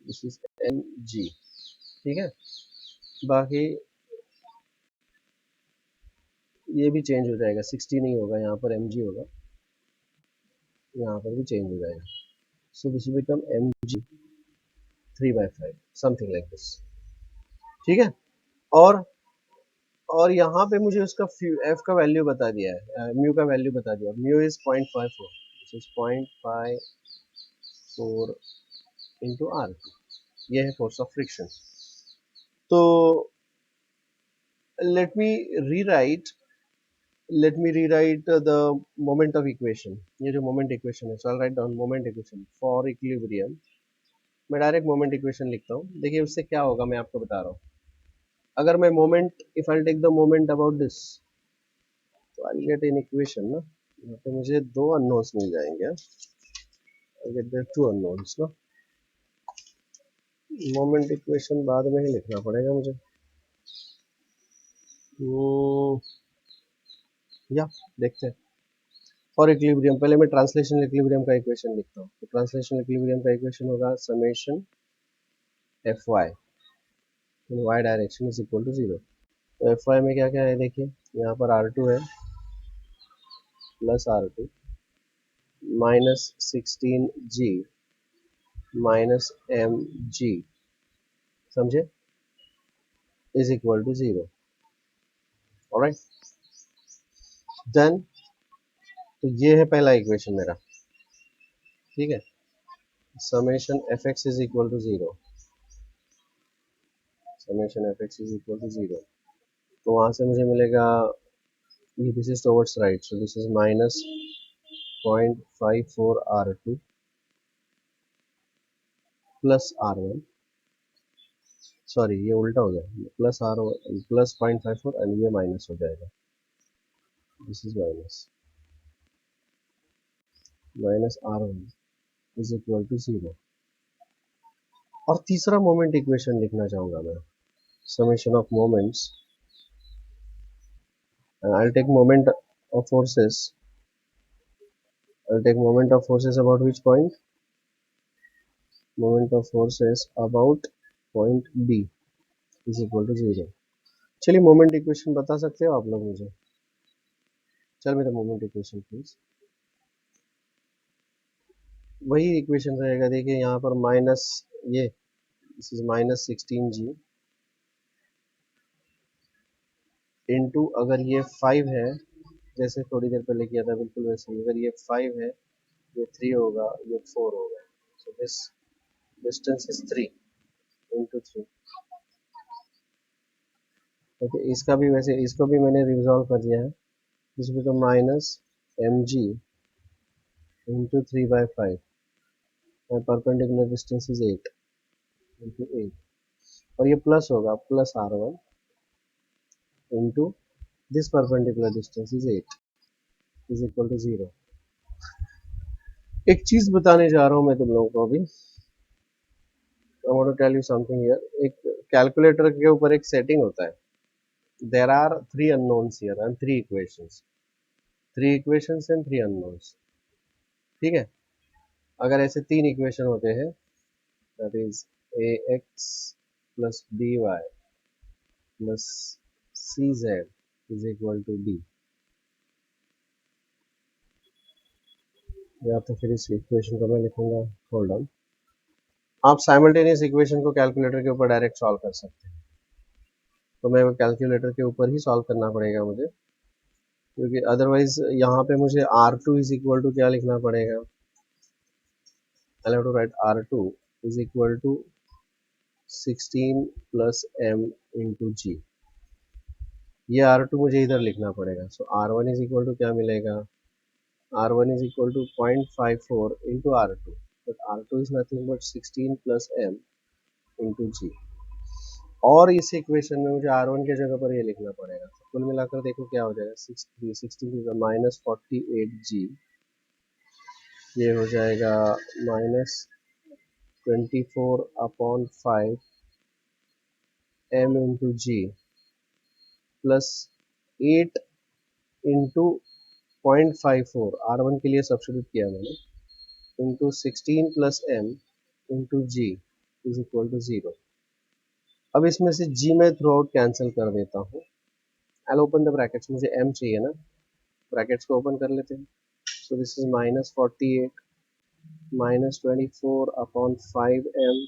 this is mg, ठीक है। बाकी ये भी चेंज हो जाएगा, 60 नहीं होगा यहाँ पर, mg होगा, यहाँ पर भी चेंज हो जाएगा, so this will become mg 3/5 something like this, ठीक है। और यहाँ पे मुझे उसका f का वैल्यू बता दिया है, म्यू का वैल्यू बता दिया, mu is 0.54, this is 0.54 into R, ये है फोर्स ऑफ फ्रिक्शन। तो let me rewrite let me rewrite the moment of equation, ये जो moment equation है, so I'll write down moment equation for equilibrium। मैं डायरेक्ट moment equation लिखता हूँ, देखिए उससे क्या होगा मैं आपको बता रहा हूँ। अगर मैं moment, if I'll take the moment about this, तो I'll get an equation ना, यहाँ पे मुझे दो unknowns मिल जाएंगे, I'll get the two unknowns ना। moment equation बाद में ही लिखना पड़ेगा मुझे, या देखते हैं। फॉर इक्विलिब्रियम, पहले मैं ट्रांसलेशनल इक्विलिब्रियम का इक्वेशन लिखता हूँ, तो ट्रांसलेशनल इक्विलिब्रियम का इक्वेशन होगा summation F Y in Y direction is equal to 0। तो एफ वाई में क्या क्या है देखिए, यहाँ पर R2 है plus R2 minus 16G minus mg, समझे, is equal to 0। Alright, then तो ये है पहला इक्वेशन मेरा, ठीक है। Summation F X is equal to 0, summation F X is equal to 0, तो वहां से मुझे मिलेगा, this is towards right, so this is minus 0.54 R2 plus R1, sorry ये उल्टा हो गया, प्लस R1 प्लस 0.54 एंड ये माइनस हो जाएगा, this is minus R1 is equal to 0। और तीसरा मोमेंट इक्वेशन लिखना चाहूंगा मैं, summation of moments, and I'll take moment of forces, I'll take moment of forces about which point, moment of forces about point B is equal to 0। चलिए moment equation बता सकते हो आप लोग मुझे, चल मेरा मोमेंट इक्वेशन प्लीज। वही इक्वेशन रहेगा, देखिए यहाँ पर माइनस ये, this is minus 16G into, अगर ये 5 है, जैसे थोड़ी देर पहले किया था बिल्कुल वैसे ही, अगर ये 5 है, ये 3 होगा, ये 4 होगा, so this distance is 3 into 3। Okay, इसका भी वैसे, इसको भी मैंने रिजॉल्व कर दिया है, इसमें तो माइनस mg इंटू 3/5 और परपेंडिकुलर डिस्टेंस इज 8 इंटू 8, और ये प्लस होगा, plus R1 into this perpendicular distance is 8 is equal to 0। एक चीज बताने जा रहा हूं मैं तुम लोगों को अभी, I want to tell you something here. एक कैलकुलेटर के ऊपर एक सेटिंग होता है, there are 3 unknowns here and 3 equations, 3 equations and 3 unknowns, ठीक है। अगर ऐसे 3 इक्वेशन होते हैं, that is ax plus by plus cz is equal to d, या तो फिर इस इक्वेशन को मैं लिखूंगा, होल्ड ऑन, आप साइमल्टेनियस इक्वेशन को कैलकुलेटर के ऊपर डायरेक्ट सॉल्व कर सकते हैं, तो मैं कैलकुलेटर के ऊपर ही सॉल्व करना पड़ेगा मुझे, क्योंकि अदरवाइज यहाँ पे मुझे R2 इज इक्वल टू क्या लिखना पड़ेगा, I have to write R2 is equal to 16 plus m into G. ये R2 मुझे इधर लिखना पड़ेगा। सो R1 इज इक्वल टू क्या मिलेगा, R1 is equal to 0.54 into R2, but R2 is nothing but 16 plus m into g। और इस equation में मुझे R1 के जगह पर ये लिखना पड़ेगा। तो कुल मिलाकर देखो क्या हो जाएगा, 16 माइनस 48g, ये हो जाएगा minus 24/5 m into G plus 8 into 0.54, R1 के लिए सब्स्टिट्यूट किया मैंने, into 16 plus m into G is equal to 0। अब इसमें से g मैं थ्रू आउट कैंसिल कर देता हूँ। आई ओपन द ब्रैकेट्स, मुझे m चाहिए ना, ब्रैकेट्स को ओपन कर लेते हैं। सो this is minus 48 minus 24/5m,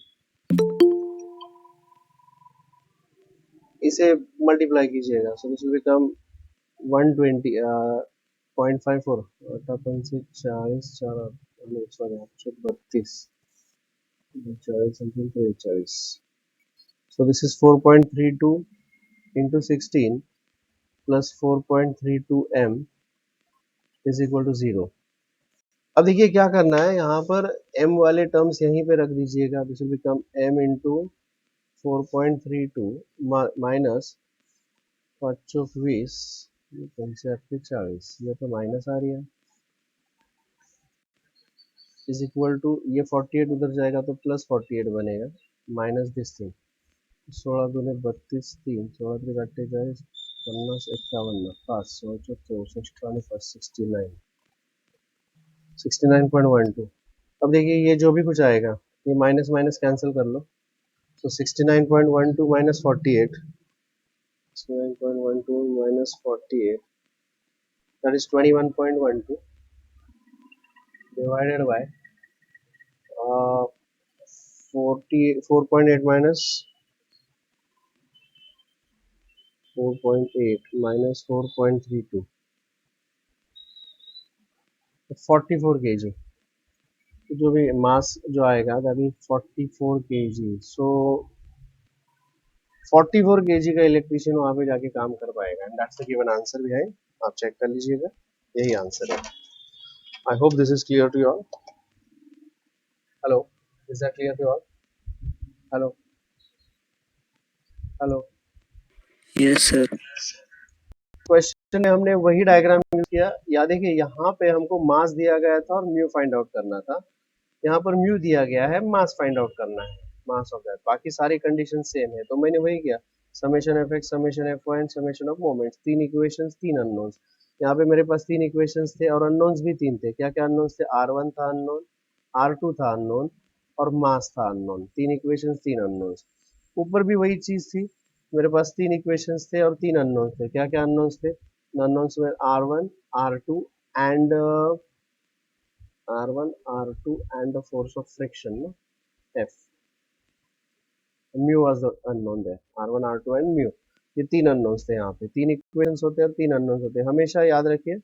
इसे मल्टीप्लाई कीजिएगा। सो दिस विल बिकम 120 0.54 अपन से 40 sorry 32 40 so this is 4.32 into 16 plus 4.32m is equal to 0। अब देखिए क्या करना है, यहाँ पर m वाले टर्म्स यहीं पे रख दीजिएगा। This will become m into 4.32 minus 25 40, ये तो माइनस आ रही है, इज इक्वल टू ये 48 उधर जाएगा तो प्लस 48 बनेगा, माइनस दिस थिंग 16 दूने 32 3 16 3 48 50 51 5 16 64 69 69.12। अब देखिए ये जो भी कुछ आएगा ये माइनस माइनस कैंसिल कर लो। So 69.12 minus 48, 69.12 minus 48 that is 21.12 divided by 4.8 minus 4.8 minus 4.32 44 kg। तो जो भी मास जो आएगा that is 44 kg। So 44 kg का इलेक्ट्रिशियन वहां पे जाके काम कर पाएगा, and that's the given answer भी है, आप चेक कर लीजिएगा, यही आंसर है। I hope this is clear to you all. Hello, is that clear to all? Hello hello. Yes sir. Question में हमने वही डायग्राम यूज किया, या देखिए यहाँ पे हमको मास दिया गया था और म्यू फाइंड आउट करना था, यहाँ पर म्यू दिया गया है, मास फाइंड आउट करना है, मास ऑफ दैट। बाकी सारी कंडीशन सेम है, तो मैंने वही किया, summation F X summation F Y and summation of moments, तीन इक्वेशंस तीन अननोन्स। यहाँ पे मेरे पास तीन इक्वेशंस थे और अननोन्स भी तीन थे। क्या क्या अननोन्स थे? R1 था अननोन, R2 था अननोन और मास था अननोन। तीन इक्वेशंस तीन अननोन्स। ऊपर भी वही चीज थी, मेरे पास तीन इक्वेशंस थे और तीन अननोन्स थे। क्या क्या अननोन्स थे? अननोन्स में R1 R2 and R1 R2 and the force of friction, no? F, mu was the unknown there, R1 R2 and mu। ये तीन अननोन्स थे। यहाँ पे तीन इक्वेशंस होते हैं और तीन अननोन्स होते हैं। हमेशा याद रखिए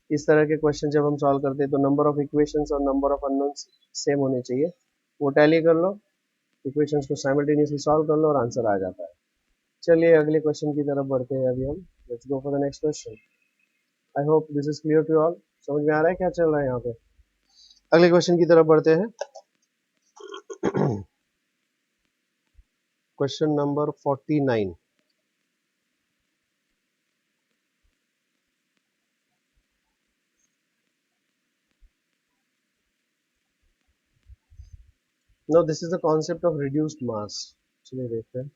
इस तरह के क्वेश्चन जब हम सॉल्व करते हैं तो नंबर ऑफ इक्वेशंस और नंबर ऑफ अननोन्स सेम होने चाहिए। वो टैली कर लो, इक्वेशंस को साइमल्टेनियसली सॉल्व कर लो और आंसर आ जाता है। चलिए अगले क्वेश्चन की तरफ बढ़ते हैं अभी हम। Let's go for the next question. I hope this is clear to all. समझ में आ रहा है क्या चल रहा है यहाँ पे? अगले क्वेश्चन की तरफ बढ़ते हैं। Question number 49। Now this is the concept of reduced mass। चलिए देखते हैं।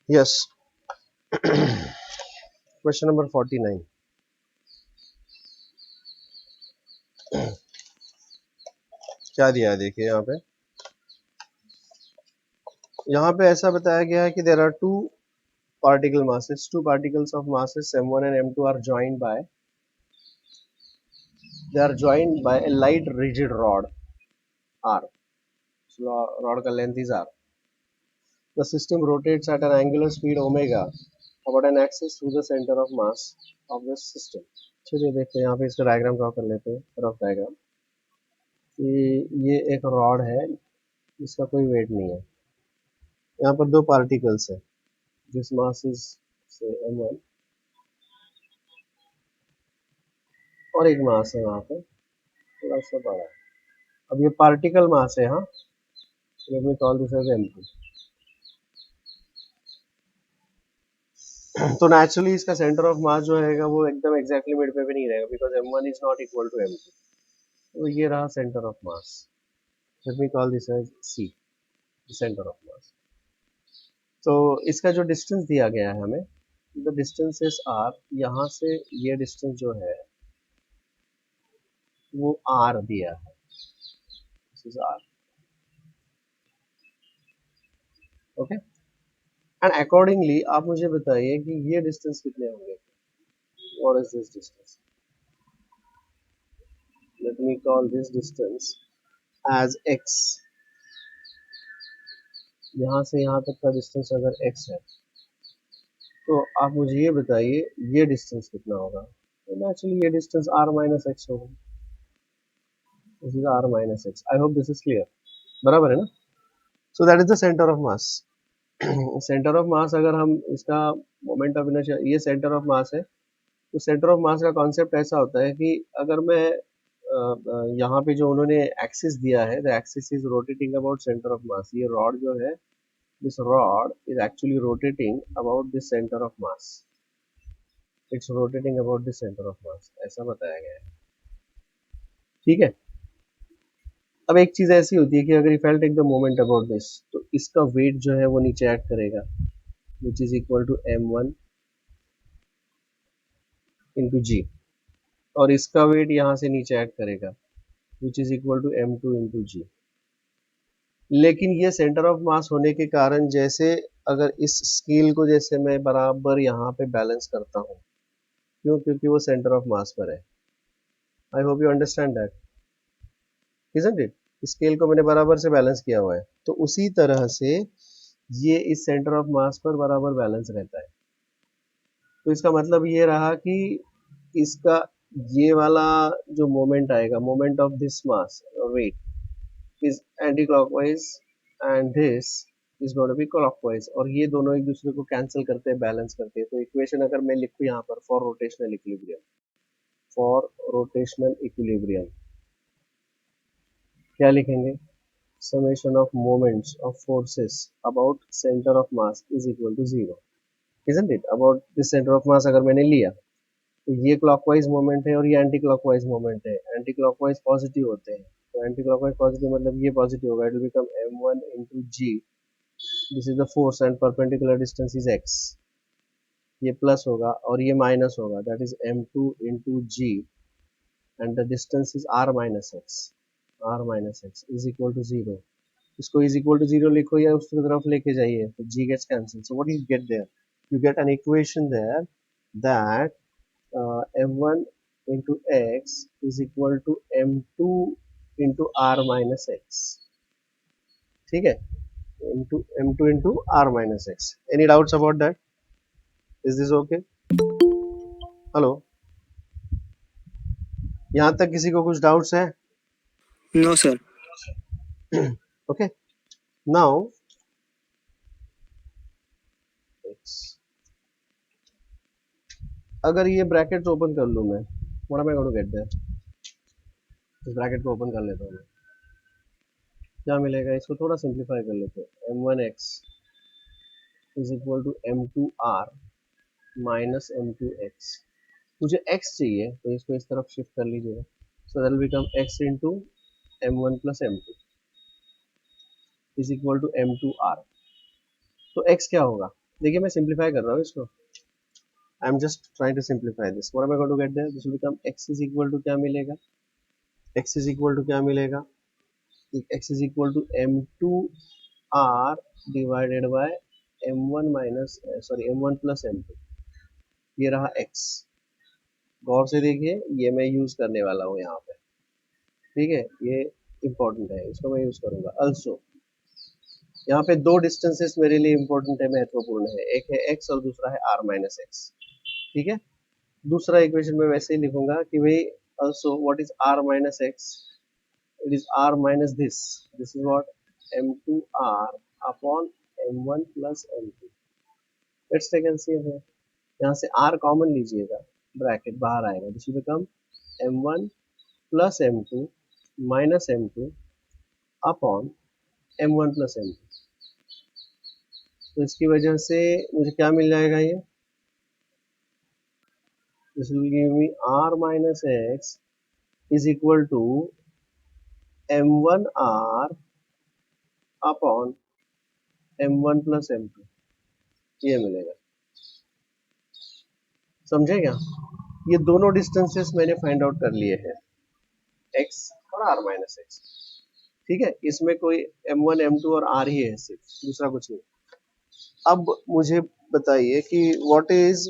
Yes, question number 49। क्या दिया है देखिए यहाँ पे ऐसा बताया गया है कि there are two particle masses, two particles of masses m1 and m2 are joined by, they are joined by a light rigid rod r। So rod का length is r। The system rotates at an angular speed omega about an axis through the center of mass of the system। चलिए देखते हैं, यहाँ पे इसका diagram draw कर लेते हैं, रफ डायग्राम। कि ये एक रॉड है, इसका कोई वेट नहीं है। यहाँ पर दो पार्टिकल्स है, दिस मास इज से m1 और एक मास है वहाँ पे थोड़ा सा बड़ा है। अब ये पार्टिकल मास है, हाँ, let me call this as m2। तो नेचुरली इसका सेंटर ऑफ मास जो रहेगा वो एकदम एग्जैक्टली मिड पे भी नहीं रहेगा, because m1 is not equal to m2। तो ये रहा centre of mass, let me call this as c, centre of mass. तो इसका जो डिस्टेंस दिया गया है हमें, द डिस्टेंस इज r, यहाँ से ये डिस्टेंस जो है वो r दिया है, this is r, okay. And accordingly आप मुझे बताइए कि ये डिस्टेंस कितने होंगे, what is this distance. Let me call this distance as x। यहाँ से यहाँ तक का डिस्टेंस अगर x है, तो आप मुझे ये बताइए ये डिस्टेंस कितना होगा। तो नेचुरली ये डिस्टेंस r माइनस एक्स होगा, this is r minus x. I hope this is clear, बराबर है ना। So that is the centre of mass. Centre of मास, अगर हम इसका मोमेंट ऑफ इनर्शिया, ये सेंटर ऑफ मास है, तो सेंटर ऑफ मास का कॉन्सेप्ट ऐसा होता है कि अगर मैं यहाँ पे जो उन्होंने एक्सिस दिया है, the axis is rotating about centre of मास। ये रॉड जो है, this rod is actually rotating about this centre of mass, it's rotating about this centre of मास, ऐसा बताया गया है, ठीक है। अब एक चीज ऐसी होती है कि अगर if I take the moment about this, तो इसका वेट जो है वो नीचे ऐड करेगा, which is equal to m1 into G, और इसका वेट यहाँ से नीचे ऐड करेगा, which is equal to m2 into G. लेकिन ये सेंटर ऑफ मास होने के कारण, जैसे अगर इस स्केल को जैसे मैं बराबर यहाँ पे बैलेंस करता हूँ, क्यों, क्योंकि वो सेंटर ऑफ मास पर है। I hope you understand that, isn't it. Scale को मैंने बराबर से बैलेंस किया हुआ है, तो उसी तरह से ये इस सेंटर ऑफ मास पर बराबर बैलेंस रहता है। तो इसका मतलब ये रहा कि इसका ये वाला जो मोमेंट आएगा, moment of this mass weight is anti clockwise and this is going to be clockwise, और ये दोनों एक दूसरे को कैंसिल करते हैं, बैलेंस करते हैं। तो इक्वेशन अगर मैं लिखूं यहाँ पर, for rotational equilibrium, for rotational equilibrium क्या लिखेंगे, summation of moments of forces about center of mass is equal to zero, isn't it। about this center of mass अगर मैंने लिया, तो ये क्लॉकवाइज मोमेंट है और ये एंटी क्लॉकवाइज मोमेंट है। एंटी क्लॉकवाइज पॉजिटिव होते हैं, तो एंटी क्लॉकवाइज पॉजिटिव मतलब ये पॉजिटिव होगा, it will become m1 into g, this is the force and perpendicular distance is x। ये प्लस होगा और ये माइनस होगा, that is m2 into g, and the distance is r minus x, r minus x is equal to zero। इसको is equal to zero लिखो या उसकी तरफ लेके जाइए, तो G gets cancel. So what you get there, you get an equation there that m1 into x is equal to m2 into r minus x, ठीक है, m2 into r minus x। Any doubts about that, is this okay, hello, यहाँ तक किसी को कुछ doubts है। No, sir. Okay, now अगर ये ब्रैकेट्स ओपन कर लूँ मैं, what am I going to get there. इस ब्रैकेट को ओपन कर लेता हूँ मैं, क्या मिलेगा, इसको थोड़ा सिंप्लीफाई कर लेते हैं। m1x is equal to m2r minus m2x। मुझे x चाहिए, तो इसको इस तरफ शिफ्ट कर लीजिएगा, so that will become x into m1 plus m2 is equal to m2r। तो x क्या होगा, देखिए मैं सिंप्लीफाई कर रहा हूँ इसको, I am just trying to simplify this, what am I going to get there, this will become x is equal to क्या मिलेगा, x इज इक्वल टू क्या मिलेगा, x is equal to m2r divided by m1 minus sorry m1 plus m2, ये रहा x। गौर से देखिए, ये मैं यूज करने वाला हूँ यहाँ पे, ठीक है, ये इंपॉर्टेंट है, इसको मैं यूज करूंगा। अल्सो यहाँ पे दो डिस्टेंसेस मेरे लिए इंपॉर्टेंट है, महत्वपूर्ण है, एक है x और दूसरा है r माइनस एक्स, ठीक है। दूसरा इक्वेशन में वैसे ही लिखूंगा कि भाई also what is r minus x, it is r minus this is what m2r upon m1 plus m2. Let's take LCM है, यहाँ से r कॉमन लीजिएगा, ब्रैकेट बाहर आएगा, this will become m1 plus m2 minus m2 upon m1 plus m2। तो इसकी वजह से मुझे क्या मिल जाएगा, ये this will give me r minus x is equal to m1r upon m1 plus m2, ये मिलेगा। समझे क्या? ये दोनों डिस्टेंसेस मैंने फाइंड आउट कर लिए हैं, x और r माइनस x। ठीक है, इसमें कोई m1 m2 और r ही है, सिर्फ दूसरा कुछ नहीं। अब मुझे बताइए कि what is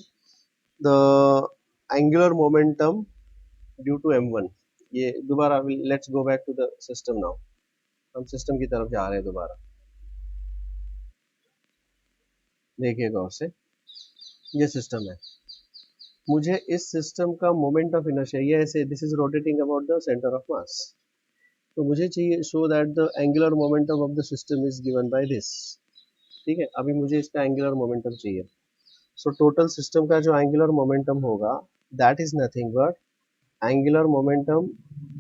the angular momentum due to m1। ये दोबारा let's go back to the system now, हम सिस्टम की तरफ जा रहे हैं दोबारा, देखिए गौर से, ये सिस्टम है, मुझे इस सिस्टम का मोमेंट ऑफ इनर्शिया, ये ऐसे this is rotating about the centre of mass, तो मुझे चाहिए show that the angular momentum of the system is given by this. ठीक है, अभी मुझे इसका एंगुलर मोमेंटम चाहिए। सो टोटल सिस्टम का जो एंगुलर मोमेंटम होगा that is nothing but angular momentum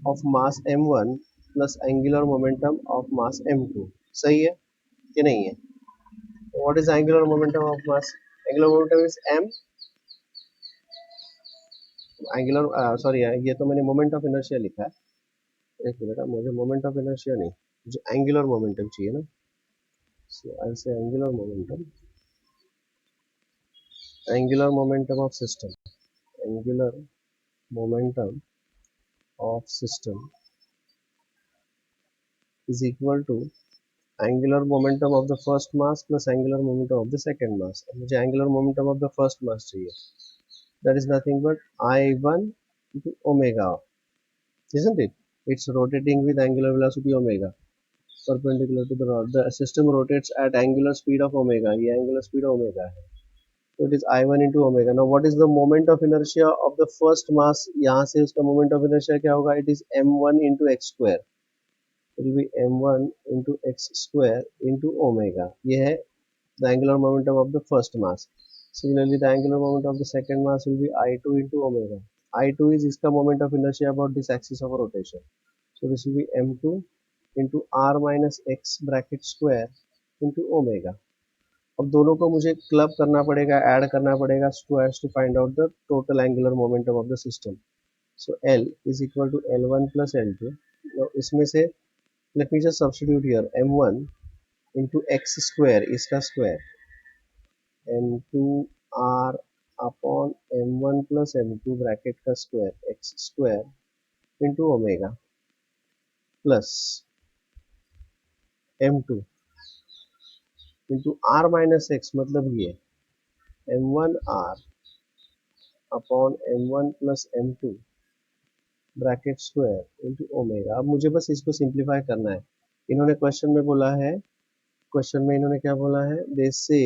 of mass m1 plus angular momentum of mass m2। सही है कि नहीं है? What is angular momentum of mass? Angular momentum is m, angular sorry ये तो मैंने मोमेंट ऑफ इनर्शिया लिखा है, एक मिनट, मुझे मोमेंट ऑफ इनर्शिया नहीं, मुझे एंगुलर मोमेंटम चाहिए ना। सो आई से angular momentum of system, angular momentum of system is equal to angular momentum of the first mass plus angular momentum of the second mass। मुझे angular momentum of the first mass चाहिए, that is nothing but I1 into omega, isn't it? It's rotating with angular velocity omega perpendicular to the rod, the system rotates at angular speed of omega, ये angular speed of omega है, so it is I1 into omega। now what is the moment of inertia of the first mass, यहाँ से उसका moment of inertia क्या होगा, it is m1 into x square, will be m1 into x square into omega, ये है the angular momentum of the first mass। Similarly the angular momentum of the second mass will be I2 into omega, I2 is इसका moment of inertia about this axis of rotation, so this will be m2 into r minus x bracket square into omega। अब दोनों को मुझे club करना पड़ेगा, add करना पड़ेगा so as to find out the total angular momentum of the system। so L is equal to L1 plus L2। now इसमें से let me just substitute here m1 into x square, इसका square m2 r upon m1 plus m2 bracket का square x square into omega plus m2 into r minus x, मतलब ये m1 r upon m1 plus m2 bracket square into omega. अब मुझे बस इसको simplify करना है। इन्होंने क्वेश्चन में बोला है, क्वेश्चन में इन्होंने क्या बोला है, they say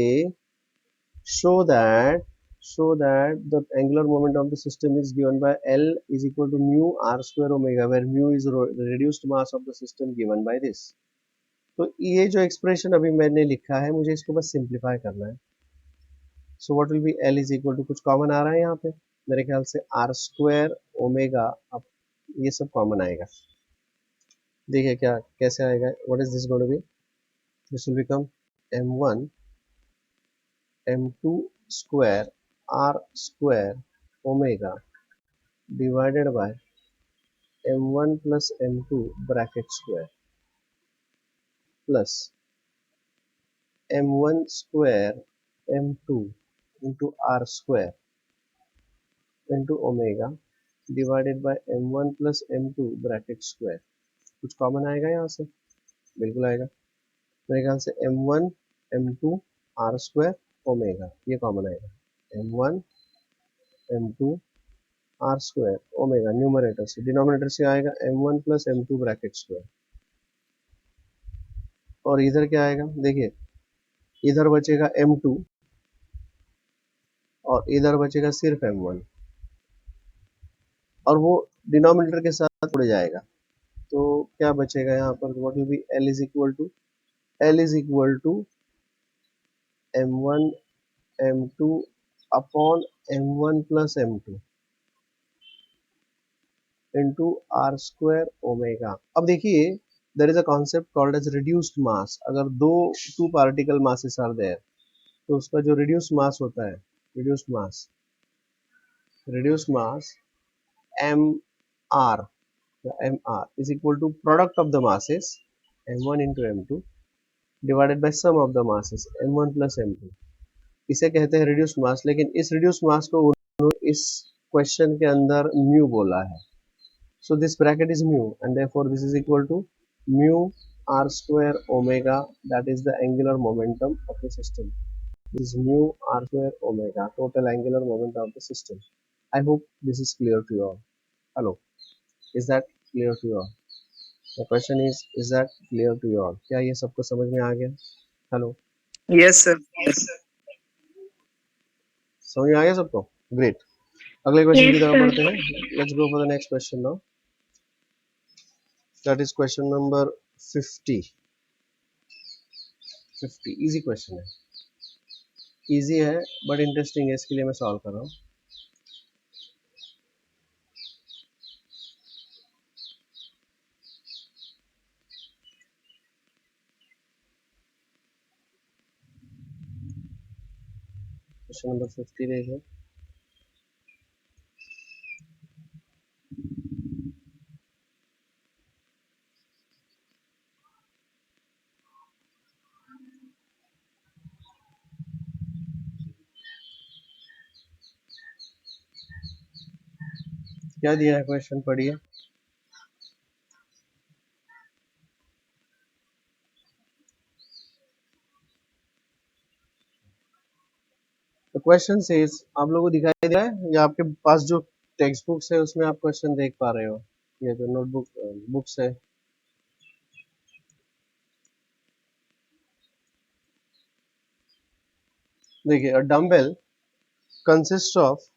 show that the angular moment of the system is given by L is equal to mu r square omega, where mu is reduced mass of the system given by this. तो ये जो expression अभी मैंने लिखा है, मुझे इसको बस सिंप्लीफाई करना है। So what will be L is equal to, कुछ कॉमन आ रहा है यहाँ पे मेरे ख्याल से, r स्क्वायर ओमेगा, अब ये सब कॉमन आएगा। देखिए क्या कैसे आएगा, what is this going to be, this will become m1 m2 square r square omega divided by m1 plus m2 bracket square plus m1 square m2 into r square into omega divided by m1 plus m2 bracket square. कुछ common आएगा यहाँ से, बिल्कुल आएगा मेरे ख्याल से, m1 m2 r square omega, ये कॉमन आएगा, m1 m2 r square omega numerator से, डिनोमिनेटर से आएगा m1 plus m2 bracket square, और इधर क्या आएगा, देखिए इधर बचेगा m2 और इधर बचेगा सिर्फ m1, और वो डिनोमिनेटर के साथ उड़ जाएगा, तो क्या बचेगा यहाँ पर, what will be L is equal to m1 m2 upon m1 plus m2 into are square omega. अब देखिए, there is a concept called as reduced mass. अगर two particle masses are there, तो उसका जो रिड्यूस्ड मास होता है, reduced mass M R is equal to product of the masses m1 into m2 divided by sum of the masses m1 plus m2। इसे कहते हैं reduced मास, लेकिन इस रिड्यूस्ड मास को उन्होंने इस क्वेश्चन के अंदर म्यू बोला है। So this bracket is mu, and therefore this is equal to mu r square omega, that is the angular momentum of the system. This is mu r square omega, total angular momentum of the system. I hope this is clear to you all. Hello, is that clear to you all? The question is that clear to you all? क्या ये सबको समझ में आ गया? Hello, Yes, sir. समझ में आ गया सबको? Great. अगले क्वेश्चन की तरफ बढ़ते हैं. Let's go for the next question now. That is question number 50. 50 easy question है, इजी है बट इंटरेस्टिंग है, इसके लिए मैं सॉल्व कर रहा हूँ। क्वेश्चन नंबर 50 देखिए, क्या दिया है क्वेश्चन, पढ़िए। तो क्वेश्चन सेज, आप लोगों को दिखाई दे रहा है या आपके पास जो टेक्स्ट बुक्स है उसमें आप क्वेश्चन देख पा रहे हो, ये जो नोटबुक बुक्स है। देखिए, अ डम्बल कंसिस्ट ऑफ,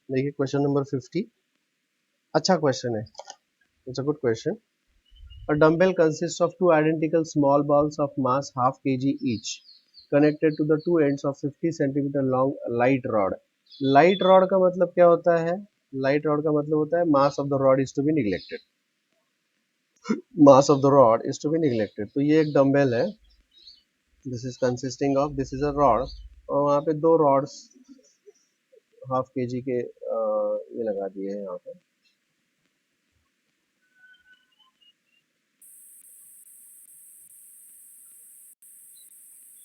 देखिए क्वेश्चन नंबर 50, अच्छा क्वेश्चन है, it's a good question. A dumbbell consists of two identical small balls of mass half kg each, connected to the two ends of 50 centimeter long light rod. Light rod का मतलब क्या होता है? Light rod का मतलब होता है mass of the rod is to be neglected. Mass of the rod is to be neglected. तो ये एक डम्बेल है, this is consisting of, this is a rod, और वहाँ पे दो rods हाफ के जी के ये लगा दिए हैं यहाँ पे।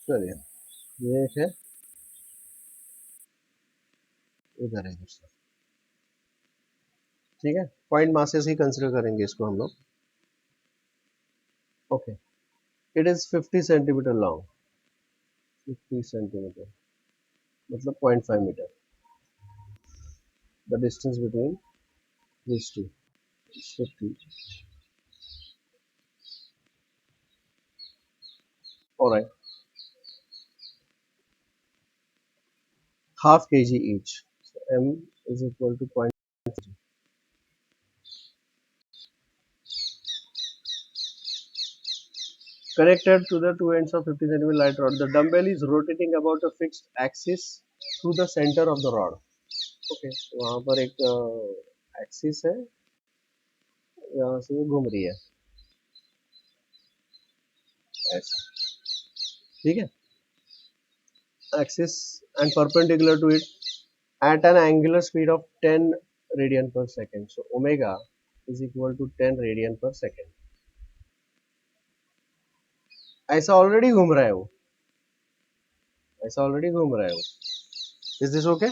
चलिए, ये एक है, इधर है दूसरा, ठीक है। पॉइंट मासेस ही कंसिडर करेंगे इसको हम लोग। Okay, it is 50 centimetre long, 50 centimetre मतलब 0.5 metre, the distance between this two is 50. Alright, half kg each, so m is equal to 0.5. Connected to the two ends of 50 centimeter light rod, the dumbbell is rotating about a fixed axis through the center of the rod. Okay, वहाँ पर एक axis है, यहाँ से ये घूम रही है ऐसे, ठीक है, axis and perpendicular to it at an angular speed of 10 radian per second. So omega is equal to 10 radian per second. ऐसा ऑलरेडी घूम रहा है वो, ऐसा ऑलरेडी घूम रहा है वो। Is this okay?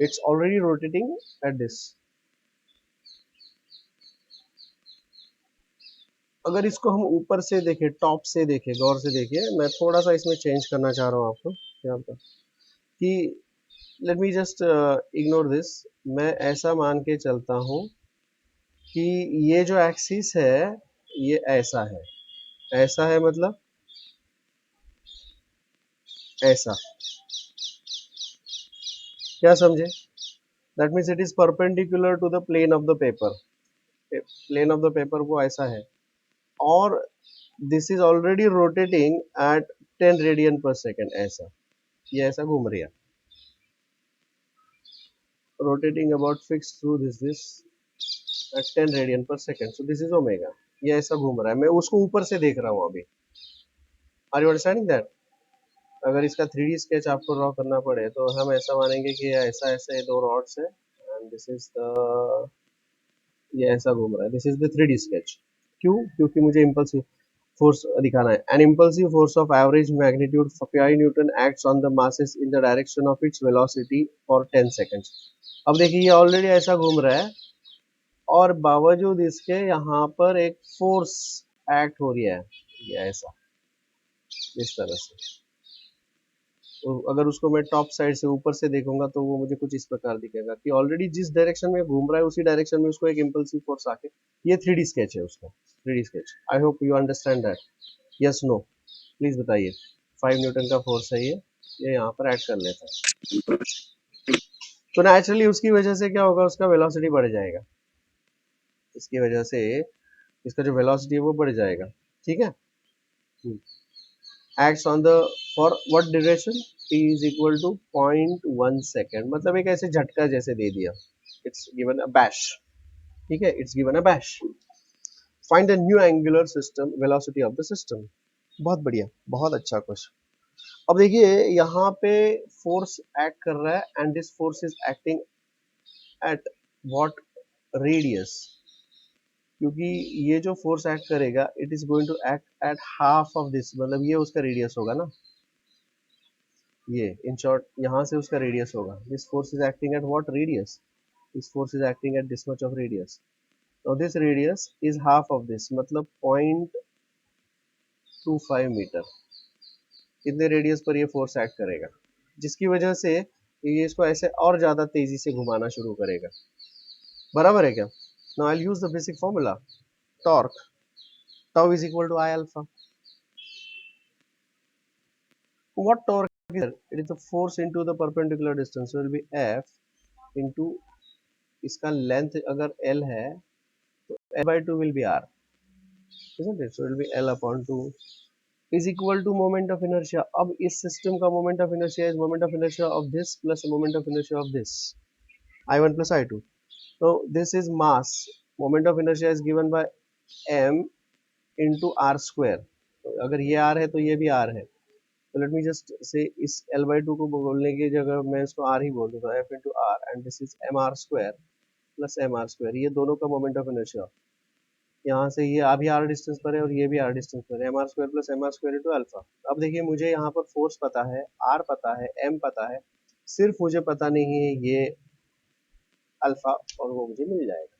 It's already rotating at this. अगर इसको हम ऊपर से देखें, टॉप से देखें, गौर से देखिए, मैं थोड़ा सा इसमें चेंज करना चाह रहा हूँ आपको यहाँ पर कि late me just ignore this. मैं ऐसा मान के चलता हूँ कि ये जो एक्सिस है ये ऐसा है, ऐसा है मतलब ऐसा, क्या समझे? That means it is perpendicular to the plane of the paper, plane of the paper वो ऐसा है, और this is already rotating at 10 radian per second, ऐसा ये ऐसा घूम रही है, rotating about fixed through this at 10 radian per second, so this is omega, ये ऐसा घूम रहा है, मैं उसको ऊपर से देख रहा हूँ अभी। Are you understanding that? अगर इसका 3D स्केच आपको ड्रॉ करना पड़े तो हम ऐसा मानेंगे कि ऐसा ऐसा ये दो रॉड्स है, एंड दिस इज द, ये ऐसा घूम रहा है, this is the 3D sketch. क्यों? क्योंकि मुझे इम्पल्सिव फोर्स दिखाना है। N impulsive force of average magnitude pi Newton acts on the masses in the direction of its velocity for 10 seconds. अब देखिए ये ऑलरेडी ऐसा घूम रहा है, और बावजूद इसके यहाँ पर एक फोर्स एक्ट हो रही है, ये ऐसा इस तरह से। तो अगर उसको मैं टॉप साइड से ऊपर से देखूंगा तो वो मुझे कुछ इस प्रकार दिखेगा कि ऑलरेडी जिस डायरेक्शन में घूम रहा है उसी डायरेक्शन में उसको एक इम्पल्सिव फोर्स आके, ये 3D स्केच है उसका, 3D sketch. I hope you understand that. Yes no please बताइए। 5 न्यूटन का फोर्स है ये यहाँ पर ऐड कर लेता है, तो नेचुरली उसकी वजह से क्या होगा, उसका वेलोसिटी बढ़ जाएगा, इसकी वजह से इसका जो वेलोसिटी है वो बढ़ जाएगा, ठीक है। Acts on the for what duration, t is equal to 0.1 second, मतलब एक ऐसे झटका जैसे दे दिया, इट्स गिवन अ बैश, ठीक है, it's given a bash. Find the new angular system velocity of the system. बहुत बढ़िया, बहुत अच्छा क्वेश्चन। अब देखिए यहाँ पे फोर्स एक्ट कर रहा है, and this force is acting at what radius, क्योंकि ये जो फोर्स एक्ट करेगा it is going to act at half of this, मतलब ये उसका रेडियस होगा ना, ये इन शॉर्ट यहाँ से उसका रेडियस होगा। This force is acting at what radius, this force is acting at this much of radius, तो this radius is half of this, मतलब 0.25 मीटर, इतने रेडियस पर ये फोर्स एक्ट करेगा, जिसकी वजह से ये इसको ऐसे और ज्यादा तेजी से घुमाना शुरू करेगा, बराबर है क्या? Now I will use the basic formula, torque tau is equal to I alpha. What torque is there? It is the force into the perpendicular distance. So it will be F into इसका length अगर L है तो L by 2 will be R, isn't it? So it will be L upon 2 is equal to moment of inertia. अब इस system का moment of inertia is moment of inertia of this plus moment of inertia of this, I1 plus I2. So this is mass. Moment of inertia is given by m into r square. तो अगर ये r है तो ये भी r है, तो let me just say इस L by 2 को बोलने की जगह मैं इसको R ही बोल दूंगा, F into R, and this is mr square plus mr square, ये दोनों का मोमेंट ऑफ इनर्शिया, यहाँ से ये अभी r डिस्टेंस पर है और ये भी r डिस्टेंस पर है, mr square plus mr square into alpha. अब देखिए मुझे यहाँ पर फोर्स पता है, r पता है, m पता है, सिर्फ मुझे पता नहीं है ये अल्फा, और वो मुझे मिल जाएगा।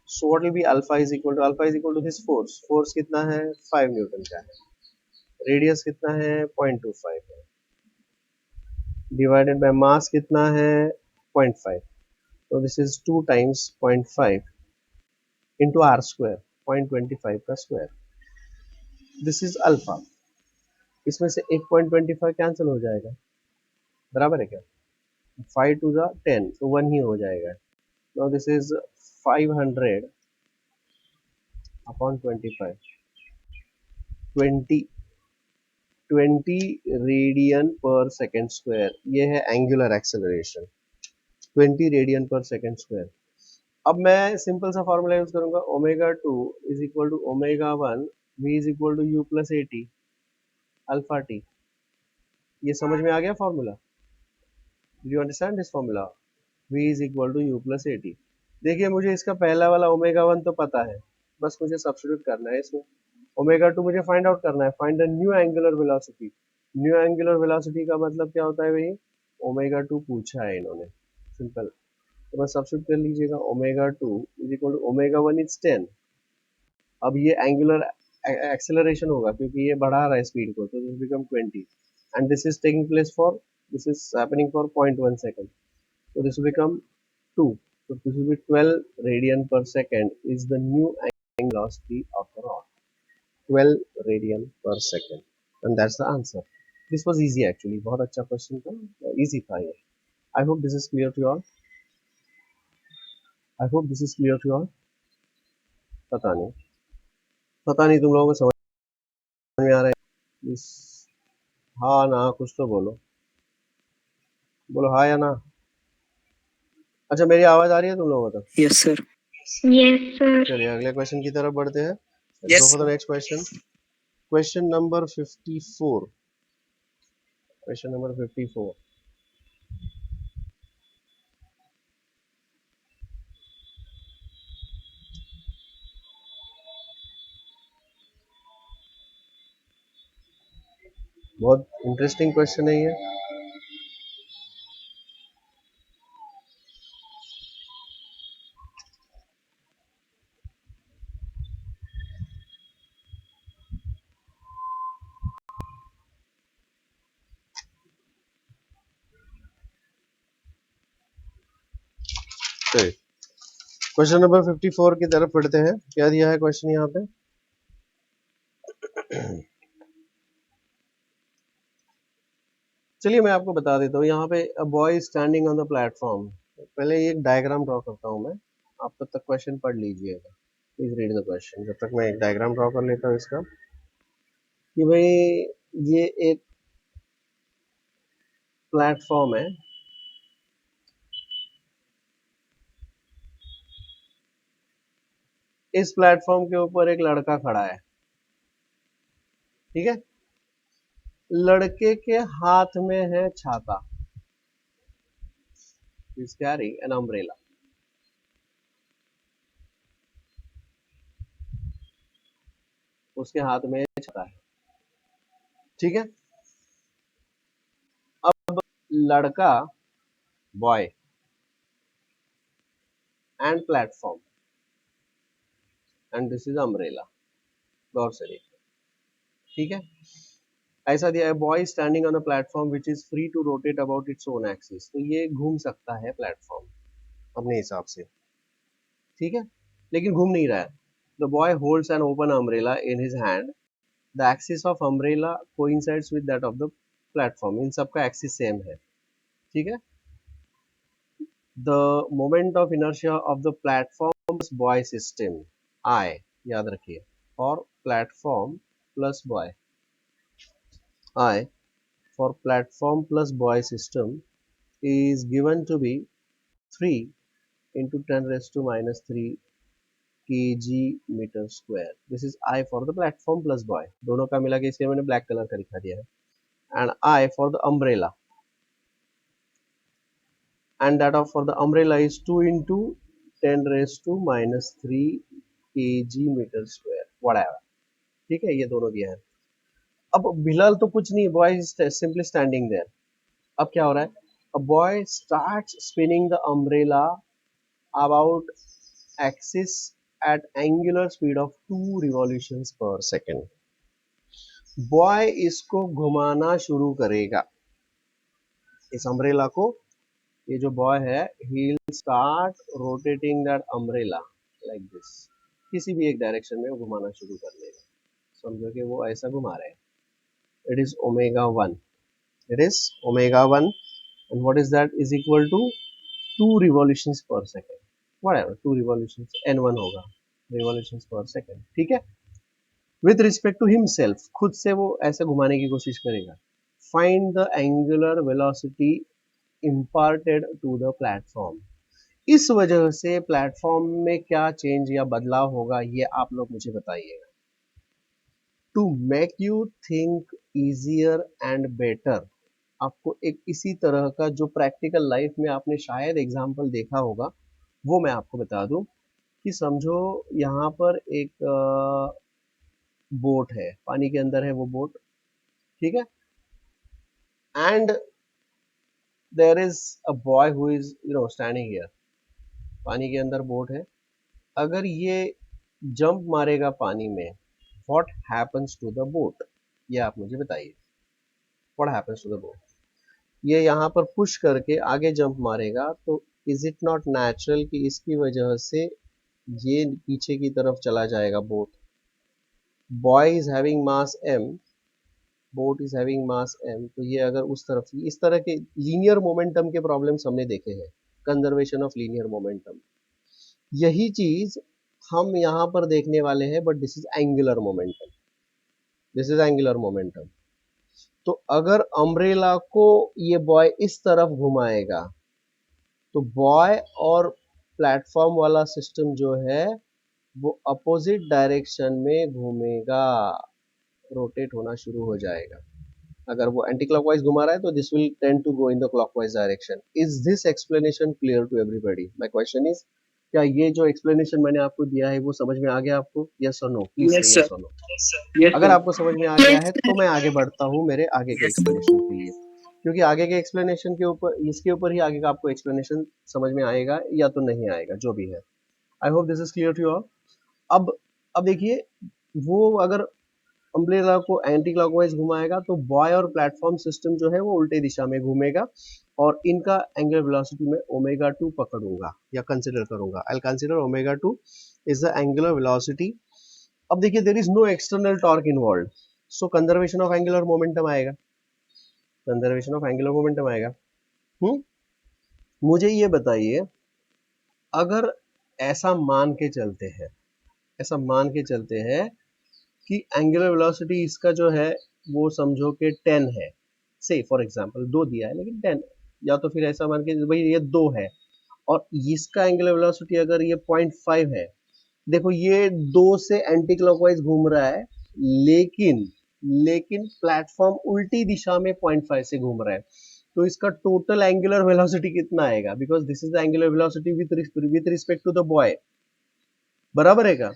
So what will be alpha is equal to this force, force कितना है 5 न्यूटन का है, रेडियस कितना है 0.25 है, डिवाइडेड बाय मास कितना है 0.5, तो this is 2 times 0.5 into are square 0.25 का स्क्वायर, दिस इज अल्फा। इसमें से एक 0.25 कैंसिल हो जाएगा, बराबर है क्या, 5 टू द 10, तो 1 ही हो जाएगा। Now this is 500 upon 25, 20 20 radian per second square, ये है angular acceleration, 20 radian per second square. अब मैं सिंपल सा फॉर्मूला यूज करूंगा, omega 2 is equal to omega 1 v is equal to u plus a t alpha t. ये समझ में आ गया formula? You understand this formula, v is equal to u plus a t. देखिए मुझे इसका पहला वाला ओमेगा 1 तो पता है, बस मुझे सब्स्टिट्यूट करना है इसमें। ओमेगा 2 मुझे फाइंड आउट करना है, find the new angular velocity. New angular velocity का मतलब क्या होता है भाई, ओमेगा 2 पूछा है इन्होंने, सिंपल, तो बस सब्स्टिट्यूट कर लीजिएगा, omega 2 is equal to omega 1 is 10। अब ये एंगुलर एक्सेलरेशन होगा क्योंकि ये बढ़ा रहा है स्पीड को, तो this become 20, and this is taking place for, this is happening for 0.1 second, so this will become 2, so this will be 12 radian per second is the new angular velocity of the rod, 12 radian per second, and that's the answer. This was easy actually, बहुत अच्छा question था, easy था ये। I hope this is clear to you all. I hope this is clear to all. पता नहीं तुम लोगों को समझ में आ रहा है प्लीज? हाँ ना, कुछ तो बोलो, बोलो हाँ या ना। अच्छा, मेरी आवाज आ रही है तुम लोगों को? तो Yes, sir. Yes, sir. चलिए अगले क्वेश्चन की तरफ बढ़ते हैं। Yes, go for sir. The next question. Question number 54। Question number 54। बहुत इंटरेस्टिंग क्वेश्चन है ये। क्वेश्चन नंबर 54 की तरफ पढ़ते हैं। क्या दिया है क्वेश्चन यहाँ पे? चलिए मैं आपको बता देता हूँ। यहाँ पे a boy standing on the platform. पहले एक डायग्राम ड्रॉ करता हूँ मैं, आप तब तक क्वेश्चन पढ़ लीजिएगा। प्लीज रीड द क्वेश्चन जब तक मैं एक डायग्राम ड्रॉ कर लेता हूँ इसका, कि भाई ये एक प्लेटफॉर्म है। इस प्लेटफॉर्म के ऊपर एक लड़का खड़ा है, ठीक है। लड़के के हाथ में है छाता, इज कैरिंग एन अम्ब्रेला। उसके हाथ में छाता है, ठीक है। अब लड़का, boy and platform, and this is umbrella. गौर से देखिए, ठीक है। ऐसा दिया है, boy standing on a platform which is free to rotate about its own axis. तो ये घूम सकता है प्लेटफॉर्म अपने हिसाब से, ठीक है, लेकिन घूम नहीं रहा है। The boy holds an open umbrella in his hand. The axis of umbrella coincides with that of the platform. इन सबका एक्सिस सेम है, ठीक है। The moment of inertia of the platform boy system, I, याद रखिए, और platform plus boy, I for platform plus boy system is given to be 3 into 10 raised to minus 3 kg meter square. This is I for the platform plus boy. दोनों का मिला के इसलिए मैंने black colour का दिखा दिया है. And I for the umbrella. And that of for the umbrella is 2 into 10 raised to minus 3 kg meter square. Whatever. ठीक है, ये दोनों दिया है. अब बिलाल तो कुछ नहीं, boy is simply standing there. अब क्या हो रहा है? A boy starts spinning the umbrella about axis at angular speed of 2 revolutions per second. Boy इसको घुमाना शुरू करेगा, इस अम्ब्रेला को। ये जो बॉय है, he will start rotating that umbrella like this. किसी भी एक डायरेक्शन में वो घुमाना शुरू कर देगा। समझो कि वो ऐसा घुमा रहे हैं. It is omega 1. It is omega 1. And what is that? Is equal to 2 revolutions per second. Whatever, 2 revolutions, n1 होगा, revolutions per second, ठीक है। With respect to himself, खुद से वो ऐसे घुमाने की कोशिश करेगा. Find the angular velocity imparted to the platform. इस वजह से प्लेटफॉर्म में क्या चेंज या बदलाव होगा, ये आप लोग मुझे बताइएगा. To make you think easier and better, आपको एक इसी तरह का जो प्रैक्टिकल लाइफ में आपने शायद एग्जाम्पल देखा होगा, वो मैं आपको बता दूं. कि समझो यहाँ पर एक बोट है, पानी के अंदर है वो बोट, ठीक है. And there is a boy who is standing here. पानी के अंदर बोट है. अगर ये जंप मारेगा पानी में, what happens to the boat, ये आप मुझे बताइए. What happens to the boat, ये यहाँ पर पुश करके आगे जंप मारेगा, तो इज इट नॉट नेचुरल कि इसकी वजह से ये पीछे की तरफ चला जाएगा boat. Boy is having mass m, boat is having mass m, तो ये अगर उस तरफ, इस तरह के लीनियर मोमेंटम के प्रॉब्लम्स हमने देखे हैं, कंजर्वेशन ऑफ लीनियर मोमेंटम. यही चीज हम यहाँ पर देखने वाले हैं, but this is angular momentum, this is angular momentum. तो अगर अम्ब्रेला को ये बॉय इस तरफ घुमाएगा तो बॉय और प्लेटफॉर्म वाला सिस्टम जो है वो अपोजिट डायरेक्शन में घूमेगा, रोटेट होना शुरू हो जाएगा। अगर वो एंटी क्लॉकवाइज घुमा रहा है तो this will tend to go in the clockwise direction. Is this explanation clear to everybody? My question is, क्या ये जो एक्सप्लेनेशन मैंने आपको दिया है वो समझ में आ गया आपको? यस और नो, प्लीज Yes, से sir. यस और नो। Yes, अगर sir. आपको समझ में आ गया है तो मैं आगे बढ़ता हूँ मेरे आगे के Yes. एक्सप्लेनेशन के लिए, क्योंकि आगे के एक्सप्लेनेशन के ऊपर, इसके ऊपर ही आगे का आपको एक्सप्लेनेशन समझ में आएगा या तो नहीं आएगा, जो भी है। I hope this is clear to you all. अब अब देखिए, वो अगर अम्ब्रेला को एंटी क्लॉकवाइज घुमाएगा तो बॉय और प्लेटफॉर्म सिस्टम जो है वो उल्टे दिशा में घूमेगा, और इनका एंगुलर वेलोसिटी में ओमेगा 2 पकड़ूंगा या कंसिडर करूंगा। I consider omega 2 is the angular velocity. अब देखिए, there is no external torque involve, so conservation of angular momentum आएगा, कंजर्वेशन ऑफ एंगुलर मोमेंटम आएगा। मुझे ये बताइए, अगर ऐसा मान के चलते हैं, ऐसा मान के चलते हैं कि एंगुलर वेलोसिटी इसका जो है वो समझो कि 10 है, से फॉर एग्जांपल 2 दिया है लेकिन 10, या तो फिर ऐसा मान के भाई ये 2 है और इसका एंगुलर वेलोसिटी अगर ये 0.5 है। देखो ये 2 से एंटी क्लॉकवाइज घूम रहा है, लेकिन लेकिन प्लेटफॉर्म उल्टी दिशा में 0.5 से घूम रहा है, तो इसका टोटल एंगुलर वेलोसिटी कितना आएगा? Because this is the angular velocity with respect to the boy, बराबर है क्या?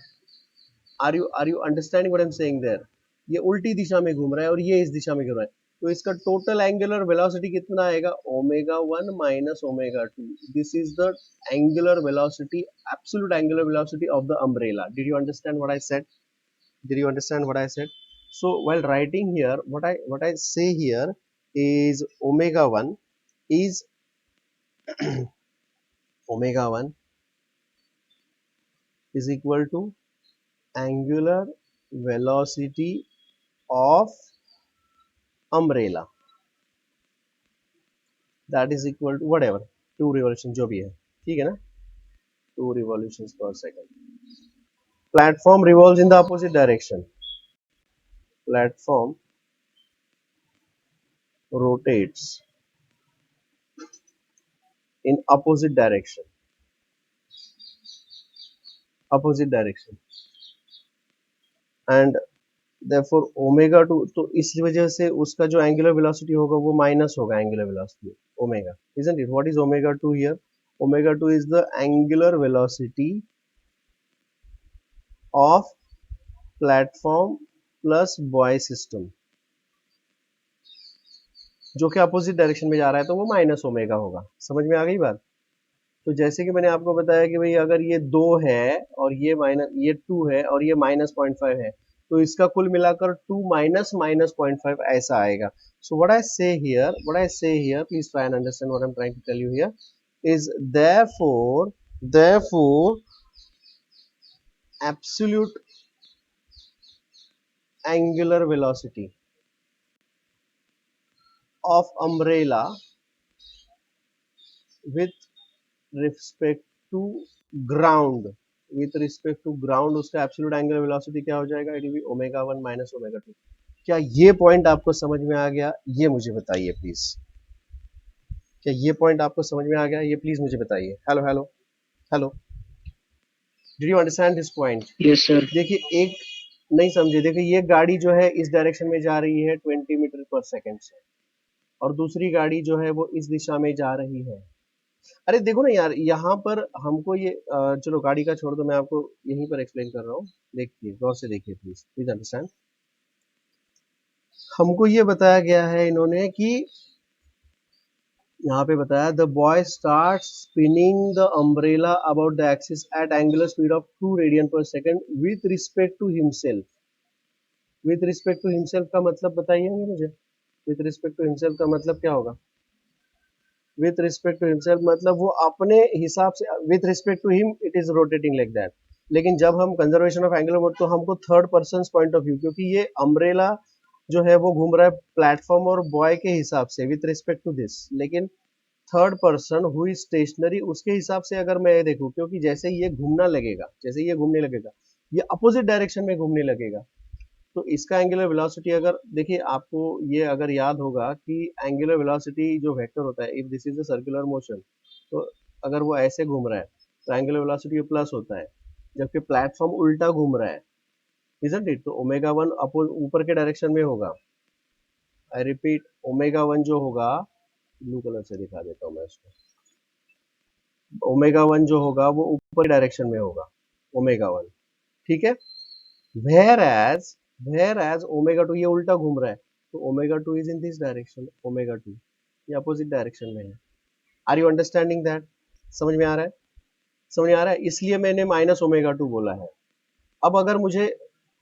Are you understanding what I am saying there? ये उल्टी दिशा में घूम रहा है और ये इस दिशा में घूम रहा है, तो इसका टोटल एंगुलर वेलोसिटी कितना आएगा? Omega 1 minus omega 2। This is the angular velocity, absolute angular velocity of the umbrella. Did you understand what I said? Did you understand what I said? So while writing here, what I say here is omega 1 is omega 1 is equal to angular velocity of umbrella, that is equal to whatever 2 revolution जो भी है, ठीक है ना, 2 revolutions per second. Platform revolves in the opposite direction, platform rotates in opposite direction, and therefore omega 2, तो इस वजह से उसका जो एंगुलर वेलोसिटी होगा वो माइनस होगा angular velocity omega, isn't it? What is omega 2 here? Omega 2 is the angular velocity of platform plus buoy system, जो कि अपोजिट डायरेक्शन में जा रहा है, तो वो माइनस ओमेगा होगा। समझ में आ गई बात? तो जैसे कि मैंने आपको बताया कि भाई अगर ये 2 है और ये माइनस, ये 2 है और ये माइनस 0.5 है, तो इसका कुल मिलाकर 2 माइनस माइनस 0.5 ऐसा आएगा। सो what I say here, please try and understand what I am trying to tell you here is therefore absolute angular velocity of umbrella with respect to ground, उसका एब्सोल्यूट एंगुलर वेलोसिटी क्या हो जाएगा? It will be omega 1 minus omega 2। क्या ये point आपको समझ में आ गया? ये मुझे बताइए प्लीज, क्या ये पॉइंट आपको समझ में आ गया? ये प्लीज मुझे बताइए। Hello hello hello, did you understand this point? Yes, sir. देखिए, एक नहीं समझे, देखिए ये गाड़ी जो है इस डायरेक्शन में जा रही है 20 मीटर पर सेकेंड से, और दूसरी गाड़ी जो है वो इस दिशा में जा रही है। अरे देखो ना यार, यहाँ पर हमको ये चलो गाड़ी का छोड़ दो, मैं आपको यहीं पर एक्सप्लेन कर रहा हूँ, देखिए गौर से देखिए, प्लीज प्लीज अंडरस्टैंड। हमको ये बताया गया है इन्होंने कि यहाँ पे बताया, the boy start spinning the umbrella about the axis at angular speed of 2 radian per second with respect to himself. With respect to himself का मतलब बताइए मुझे, विथ रिस्पेक्ट टू हिमसेल्फ का मतलब क्या होगा? विथ रिस्पेक्ट टू हिमसेल्फ मतलब वो अपने हिसाब से, with respect to him it is rotating like that. लेकिन जब हम कंजर्वेशन ऑफ एंगुलर मोड, तो हमको third person point of view, क्योंकि ये अम्ब्रेला जो है वो घूम रहा है प्लेटफॉर्म और बॉय के हिसाब से विथ रिस्पेक्ट टू दिस, लेकिन third person who is stationary, उसके हिसाब से अगर मैं देखूं, क्योंकि जैसे ये घूमना लगेगा, जैसे ये घूमने लगेगा, ये अपोजिट डायरेक्शन में घूमने लगेगा, तो इसका एंगुलर वेलोसिटी, अगर देखिए आपको ये अगर याद होगा कि एंगुलर वेलोसिटी जो वेक्टर होता है, if this is a circular motion, तो अगर वो ऐसे घूम रहा है तो एंगुलर वेलोसिटी प्लस होता है, जबकि प्लेटफॉर्म उल्टा घूम रहा है, इजंट इट, तो ओमेगा वन ऊपर के डायरेक्शन में होगा। आई रिपीट, ओमेगा वन जो होगा, ब्लू कलर से दिखा देता हूँ मैं इसको, ओमेगा वन जो होगा वो ऊपर डायरेक्शन में होगा, ओमेगा वन, ठीक है। वेयर एज ओमेगा टू, ये उल्टा घूम रहा है, तो omega two is in this direction, omega two ये अपोजिट डायरेक्शन में है। Are you understanding that? समझ में आ रहा है? समझ में आ रहा है, इसलिए मैंने माइनस ओमेगा टू बोला है। अब अगर मुझे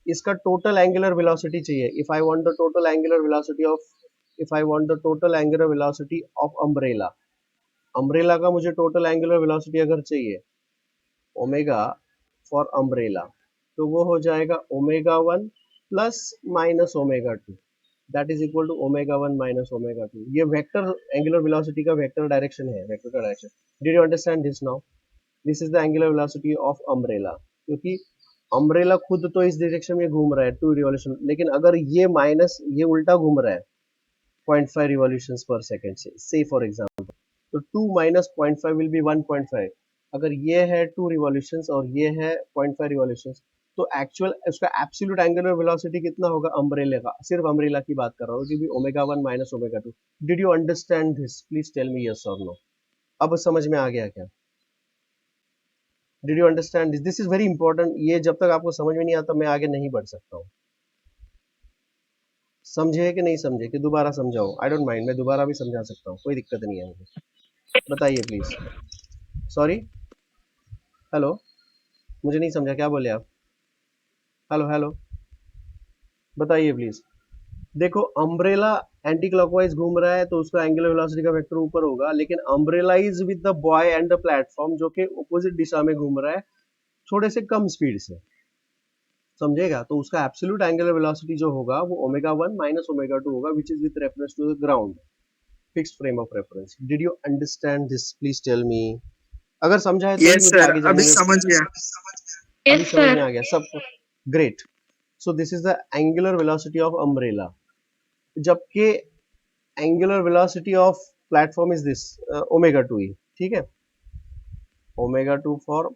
इसका टोटल एंगुलर वेलोसिटी चाहिए, if I want the total angular velocity of, if I want the total angular velocity of umbrella, umbrella का मुझे टोटल एंगुलर वेलोसिटी अगर चाहिए, ओमेगा फॉर अम्ब्रेला, तो वो हो जाएगा omega one plus minus omega two, that is equal to omega one minus omega two. ये vector angular velocity का वेक्टर डायरेक्शन है, वेक्टर का डायरेक्शन। Did you understand this now? This is the angular velocity of umbrella, क्योंकि umbrella खुद तो इस direction में घूम रहा है 2 रिवॉल्यूशन, लेकिन अगर ये माइनस, ये उल्टा घूम रहा है 0.5 रिवॉल्यूशंस पर सेकंड से फॉर एग्जांपल, तो 2 माइनस 0.5 विल बी 1.5। अगर ये है 2 रिवॉल्यूशंस और ये है 0.5 रिवॉल्यूशंस, तो एक्चुअल उसका एब्सोल्यूट एंगुलर वेलोसिटी कितना होगा अम्ब्रेला का, सिर्फ अम्ब्रेला की बात कर रहा हूँ, क्योंकि omega one minus omega two. Did you understand this? Please tell me yes और नो। अब समझ में आ गया क्या? Did you understand this? This is very important, ये जब तक आपको समझ में नहीं आता मैं आगे नहीं बढ़ सकता हूँ। समझे कि नहीं समझे कि दोबारा समझाऊं? आई डोंट माइंड, मैं दोबारा भी समझा सकता हूँ, कोई दिक्कत नहीं है मुझे। बताइए प्लीज। सॉरी, हेलो, मुझे नहीं समझा, क्या बोले आप? हेलो हेलो, बताइए प्लीज। देखो, अम्ब्रेला एंटी क्लॉकवाइज घूम रहा है तो उसका एंगुलर वेलोसिटी का वेक्टर ऊपर होगा, लेकिन umbrella is with the boy and the platform, जो कि अपोजिट दिशा में घूम रहा है थोड़े से कम स्पीड से, समझेगा? तो उसका एब्सोल्यूट एंगुलर वेलोसिटी जो होगा वो omega one minus omega two होगा, which is with reference to the ground, fixed frame of reference. Did you understand this? Please tell me. अगर समझा है तो ही यस मुझे सर, आगे अभी जाने में, समझ गया। अभी Yes, समझ sir. में आ गया सब? Great. So this is the angular velocity of umbrella, जबकि angular velocity of platform is this omega two ही, ठीक है। Omega two for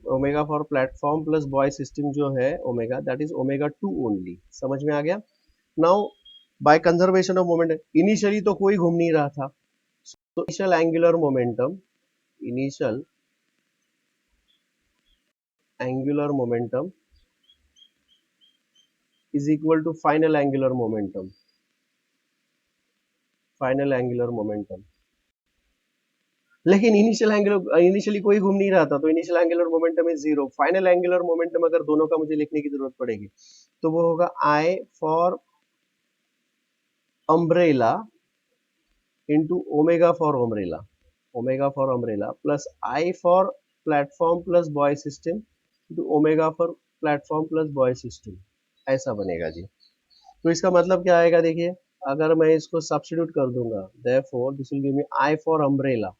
omega for platform plus boy system जो है omega, that is omega two only. समझ में आ गया? Now by conservation of moment, initially तो कोई घूम नहीं रहा था, तो initial angular momentum, initial angular momentum is equal to final angular momentum, final angular momentum. लेकिन इनिशियली कोई घूम नहीं रहा था, तो initial angular momentum is zero. Final angular momentum अगर दोनों का मुझे लिखने की जरूरत पड़ेगी तो वो होगा I for umbrella into omega for umbrella, omega for umbrella plus I for platform plus boy system into omega for platform plus boy system, ऐसा बनेगा जी। तो इसका मतलब क्या आएगा, देखिए, अगर मैं इसको सब्स्टिट्यूट कर दूंगा, therefore this will give me I for umbrella,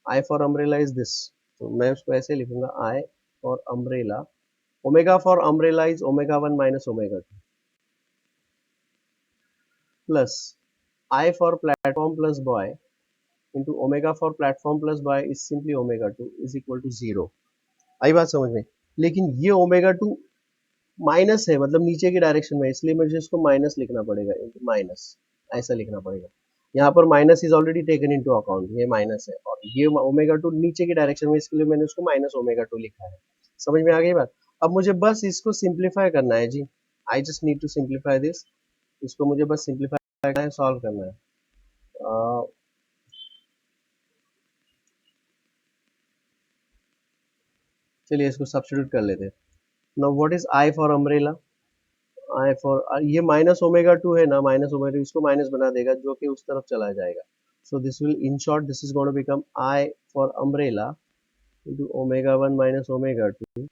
I for umbrella is this, तो मैं उसको ऐसे लिखूंगा, I for umbrella, omega for umbrella is omega one minus omega two, plus I for platform plus boy into omega for platform plus boy is simply omega two is equal to zero. आई बात समझ में? लेकिन ये omega two minus है, मतलब नीचे की डायरेक्शन में, इसलिए मुझे इसको माइनस लिखना पड़ेगा, इंटू माइनस, ऐसा लिखना पड़ेगा। यहाँ पर minus is already taken into account, ये माइनस है, और ये ओमेगा टू नीचे की डायरेक्शन में, इसके लिए मैंने उसको माइनस ओमेगा टू लिखा है। समझ में आ गई बात? अब मुझे बस इसको सिंप्लीफाई करना है जी, I just need to simplify this, इसको मुझे बस सिंप्लीफाई करना है, सॉल्व करना है। चलिए इसको सब्स्टिट्यूट कर लेते हैं। Now what is I for umbrella? I for, ये माइनस ओमेगा टू है ना, माइनस ओमेगा टू इसको माइनस बना देगा, जो कि उस तरफ चला जाएगा। So this will, in short, this is going to become I for umbrella into omega one minus omega two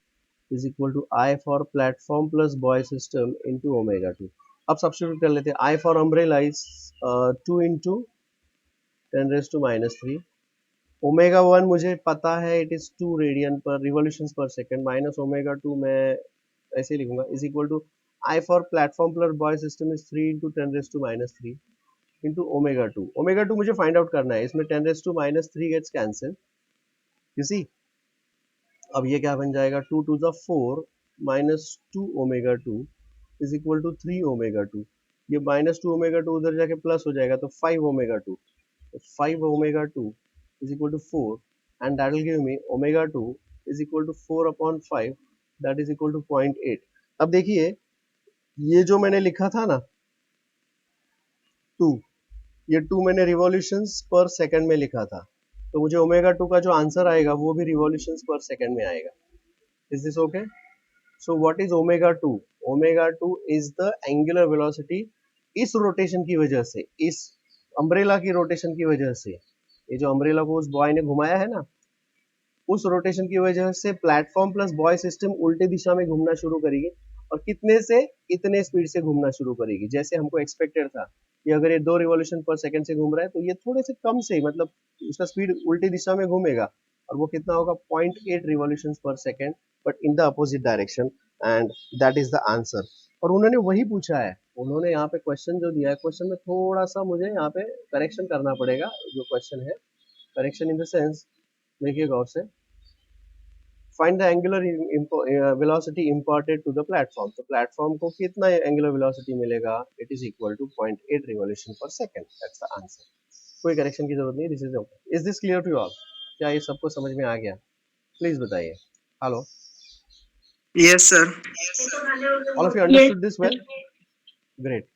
is equal to I for platform plus boy system into omega two. अब substitute कर लेते हैं। I for umbrella is 2 into 10 raise to minus 3 omega 1 मुझे पता है it is 2 radian per revolutions per second, minus omega 2 मैं ऐसे ही लिखूंगा is equal to I for platform plus boy system is 3 into 10 raise to minus 3 into omega 2। Omega 2 मुझे find out करना है, इसमें 10 raise to minus 3 gets cancel, you see. अब ये क्या बन जाएगा, 2 to the 4 minus 2 omega 2 is equal to 3 omega 2। ये माइनस 2 ओमेगा 2 उधर जाके प्लस हो जाएगा तो 5 ओमेगा 2। तो 5 omega 2 is equal to 4 and that will give me omega 2 is equal to 4 upon 5 that is equal to 0.8। अब देखिए ये जो मैंने लिखा था ना 2, ये 2 मैंने रिवॉल्यूशंस पर सेकंड में लिखा था, तो मुझे ओमेगा 2 का जो आंसर आएगा वो भी रिवॉल्यूशंस पर सेकंड में आएगा। Is this okay? So what is omega 2? Omega 2 is the angular velocity इस रोटेशन की वजह से, इस अम्ब्रेला की रोटेशन की वजह से, ये जो अम्ब्रेला को उस बॉय ने घुमाया है ना, उस रोटेशन की वजह से प्लेटफॉर्म प्लस बॉय सिस्टम उल्टे दिशा में घूमना शुरू करेगी, और कितने से इतने स्पीड से घूमना शुरू करेगी, जैसे हमको एक्सपेक्टेड था कि अगर ये 2 रिवॉल्यूशन पर सेकंड से घूम रहा है तो ये थोड़े से कम से, मतलब उसका स्पीड उल्टी दिशा में घूमेगा, और वो कितना होगा 0.8 revolution per second, but in the opposite direction, and that is the answer. और उन्होंने वही पूछा है, उन्होंने यहाँ पे क्वेश्चन जो दिया है, क्वेश्चन में थोड़ा सा मुझे यहाँ पे करेक्शन करना पड़ेगा जो क्वेश्चन है, करेक्शन इन द सेंस, देखिए गौर से, find the angular velocity imparted to the platform. तो प्लेटफॉर्म को कितना एंगुलर वेलोसिटी मिलेगा, it is equal to 0.8 revolution per second, that's the answer. कोई करेक्शन की जरूरत नहीं, this is okay. Is this clear to you all? क्या ये सबको समझ में आ गया? प्लीज बताइए। Hello, Yes, sir. All of you Yes. Understood this well? Great.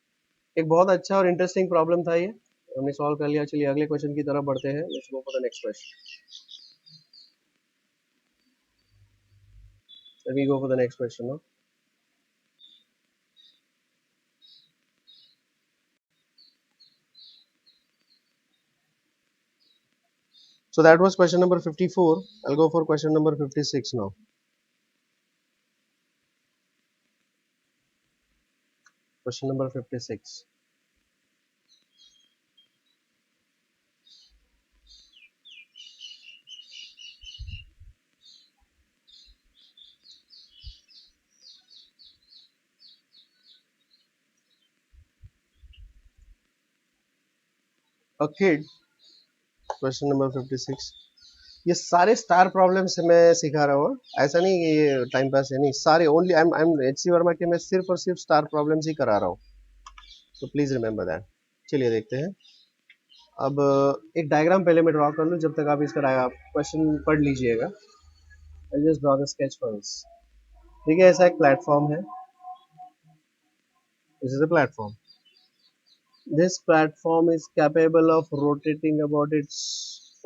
एक बहुत अच्छा और इंटरेस्टिंग प्रॉब्लम था ये, हमने सॉल्व कर लिया। चलिए अगले क्वेश्चन की तरफ बढ़ते हैं। Let's go for the next question. Let me go for the next question now. So that was question number 54. I'll go for question number 56 now. Question number 56. A kid, question number 56. ये सारे star problem से मैं सिखा रहा हूँ, ऐसा नहीं कि ये टाइम पास है, नहीं, सारे only I am H C Verma के, मैं सिर्फ और सिर्फ स्टार प्रॉब्लम्स ही करा रहा हूँ, तो प्लीज रिमेम्बर दैट। चलिए देखते हैं। अब एक डायग्राम पहले मैं ड्रॉ कर लूँ, जब तक आप इसका क्वेश्चन पढ़ लीजिएगा। I just draw the sketch for this. देखिए ऐसा एक प्लेटफॉर्म है, this is a platform. This platform is capable of rotating about its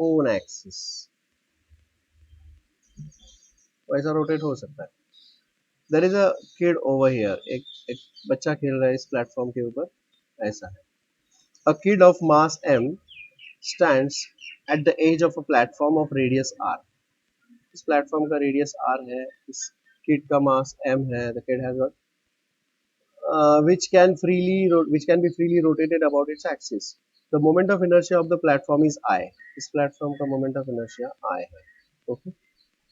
own axis. वैसा रोटेट हो सकता है। There is a kid over here. एक बच्चा खेल रहा है इस प्लेटफॉर्म के ऊपर, ऐसा है। A kid of mass m stands at the edge of a platform of radius r. इस प्लेटफॉर्म का रेडियस r है, इस किड का मास m है। The kid has got which can be freely rotated about its axis. The moment of inertia of the platform is I. इस platform का moment of inertia I है। Okay.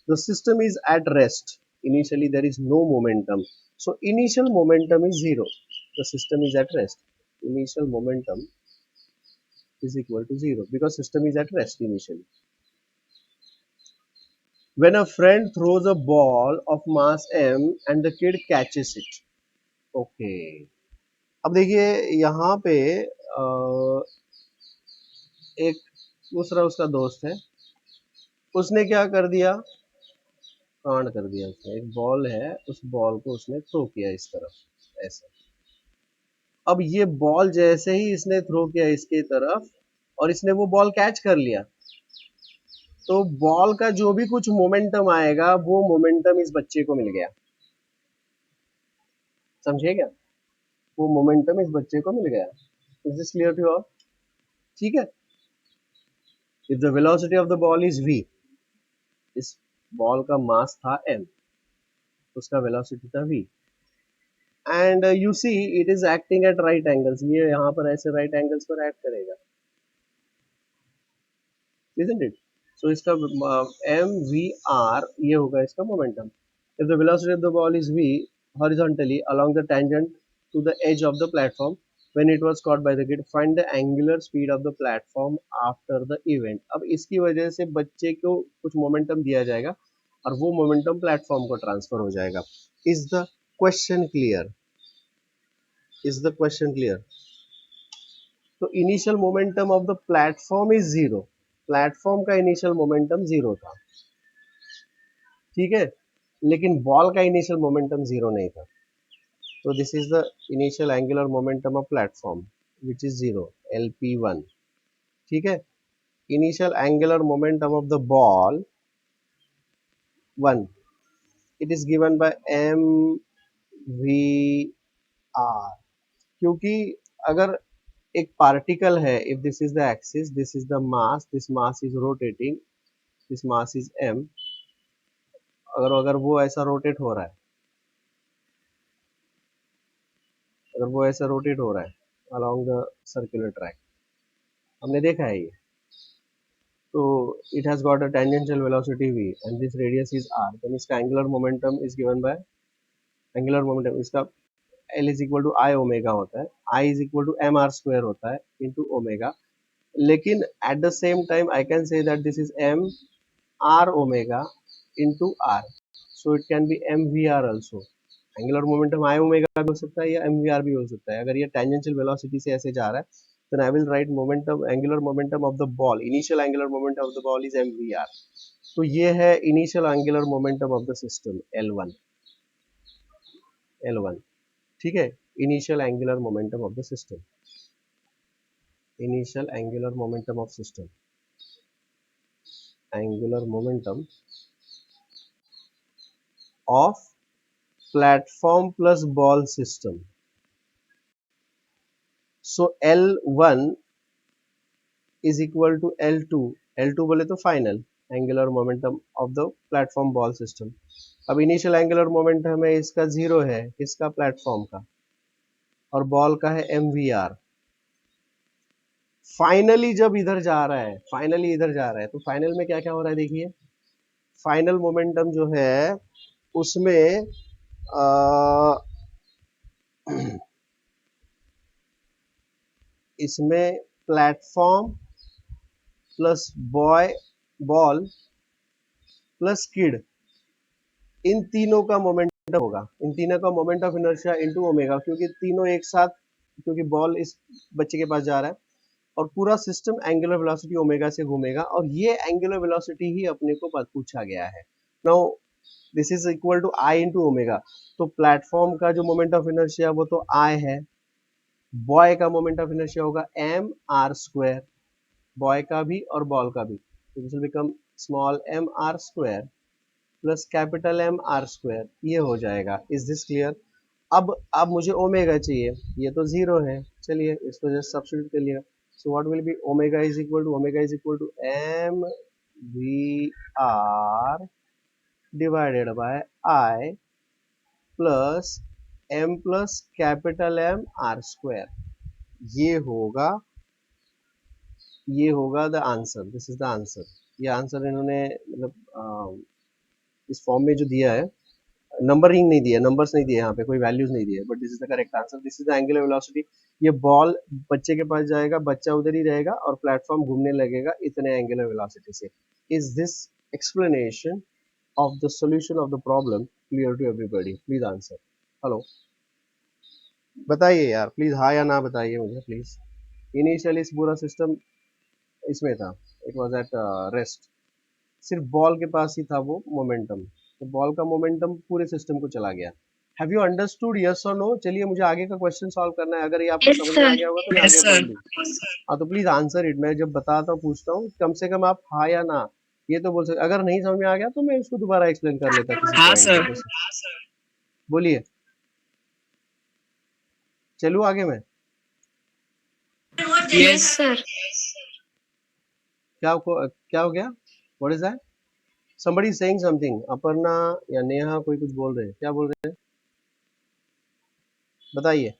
The system is at rest. Initially there is no momentum. So initial momentum is 0. The system is at rest. Initial momentum is equal to 0 because system is at rest initially. When a friend throws a ball of mass m and the kid catches it. Okay. अब देखिए यहाँ पे एक दूसरा उसका दोस्त है, उसने क्या कर दिया, कांड कर दिया। उसने एक बॉल है, उस बॉल को उसने थ्रो किया इस तरफ, ऐसे। अब ये बॉल जैसे ही इसने थ्रो किया इसके तरफ और इसने वो बॉल कैच कर लिया, तो बॉल का जो भी कुछ मोमेंटम आएगा वो मोमेंटम इस बच्चे को मिल गया। समझे क्या? वो मोमेंटम इस बच्चे को मिल गया। Is this clear to all? ठीक है। If the velocity of the ball is v, इस बॉल का मास था m, उसका वेलोसिटी था v, and you see it is acting at right angles. ये यहाँ पर ऐसे राइट एंगल्स पर एक्ट करेगा, isn't it? सो इसका एम वी आर ये होगा इसका momentum. If the velocity of the ball is v horizontally along the tangent to the edge of the platform when it was caught by the kid, find the angular speed of the platform after the event. अब इसकी वजह से बच्चे को कुछ momentum दिया जाएगा और वो मोमेंटम प्लेटफॉर्म को ट्रांसफर हो जाएगा. Is the question clear? Is the question clear? तो initial momentum of the platform is zero. Platform का इनिशियल मोमेंटम जीरो था, ठीक है, लेकिन बॉल का इनिशियल मोमेंटम जीरो नहीं था. तो this is the initial angular momentum of platform which is zero, LP1. ठीक है. Initial angular momentum of the ball 1. It is given bye MVR. क्योंकि अगर एक पार्टिकल है, if this is the axis, this is the mass, this mass is rotating, this mass is m, अगर वो ऐसा rotate हो रहा है, अगर वो ऐसा रोटेट हो रहा है along the circular track, हमने देखा है ये, तो it has got a tangential velocity v and this radius is r, then इसका angular momentum is given by angular momentum, इसका L is equal to I omega होता है, I is equal to mr square होता है into omega. लेकिन at the same time I can say that this is m r omega into r, so it can be mvr also. Angular momentum I omega भी हो सकता है या mvr भी हो सकता है. अगर ये टेंजेंशियल वेलोसिटी से ऐसे जा रहा है, then I will write momentum, angular momentum of the ball, initial angular momentum of the ball is mvr. तो ये है initial angular momentum of the system L1. ठीक है, initial angular momentum of the system, initial angular momentum of system, angular momentum of platform plus ball system. So L1 is equal to L2 बोले तो final angular momentum of the platform ball system. अब initial angular momentum है इसका zero है, इसका platform का, और ball का है MVR. फाइनली जब इधर जा रहा है, फाइनली इधर जा रहा है, तो फाइनल में क्या क्या हो रहा है देखिए. फाइनल मोमेंटम जो है उसमें इसमें platform plus ball plus kid, इन तीनों का मोमेंटम होगा, इन तीनों का moment of inertia into omega, क्योंकि तीनों एक साथ, क्योंकि बॉल इस बच्चे के पास जा रहा है और पूरा सिस्टम एंगुलर वेलोसिटी ओमेगा से घूमेगा, और ये एंगुलर वेलोसिटी ही अपने को पूछा गया है. Now this is equal to I into omega. तो प्लेटफॉर्म का जो मोमेंट ऑफ इनर्शिया वो तो आई है, बॉय का मोमेंट ऑफ इनर्शिया होगा mr स्क्वायर, बॉय का भी और बॉल का भी, तो this will become small mr square plus capital mr square, ये हो जाएगा. Is this clear? अब मुझे ओमेगा चाहिए, ये तो जीरो है, चलिए इसको जस्ट सब्स्टिट्यूट कर लिया. So what will be omega is equal to mvr divided by I plus m plus capital mr square. ये होगा the answer. This is the answer. ये आंसर इन्होंने मतलब इस फॉर्म में जो दिया है, नंबरिंग नहीं दिया, नंबर्स नहीं दिए, यहाँ पे कोई वैल्यूज नहीं दिए, but this is the correct answer. This is the angular velocity. ये बॉल बच्चे के पास जाएगा, बच्चा उधर ही रहेगा और प्लेटफॉर्म घूमने लगेगा इतने एंगुलर वेलोसिटी से. Is this explanation of the solution of the problem clear to everybody? Please answer. Hello, बताइए यार प्लीज, हाँ या ना बताइए मुझे प्लीज. इनिशियली इस पूरा सिस्टम इसमें था, इट वाज एट रेस्ट, सिर्फ बॉल के पास ही था वो मोमेंटम, तो बॉल का मोमेंटम पूरे सिस्टम को चला गया. हैव यू अंडरस्टूड, यस और नो? चलिए मुझे आगे का क्वेश्चन सॉल्व करना है. अगर ये आपको Yes, समझ में आ sir. गया होगा तो मैं Yes, आगे sir. बढ़ लूँ. हाँ तो प्लीज आंसर इट. मैं जब बताता हूँ, पूछता हूँ, कम से कम आप हाँ या ना ये तो बोल सकते. अगर नहीं समझ में आ गया तो मैं इसको दोबारा एक्सप्लेन कर लेता किसी हाँ पॉइंट सर. पे. बोलिए, चलूँ आगे मैं? Yes, Yes. sir. क्या हो गया? What is that? somebody is saying something. Aparna या नेहा कोई कुछ बोल रहे हैं, क्या बोल रहे हैं बताइए.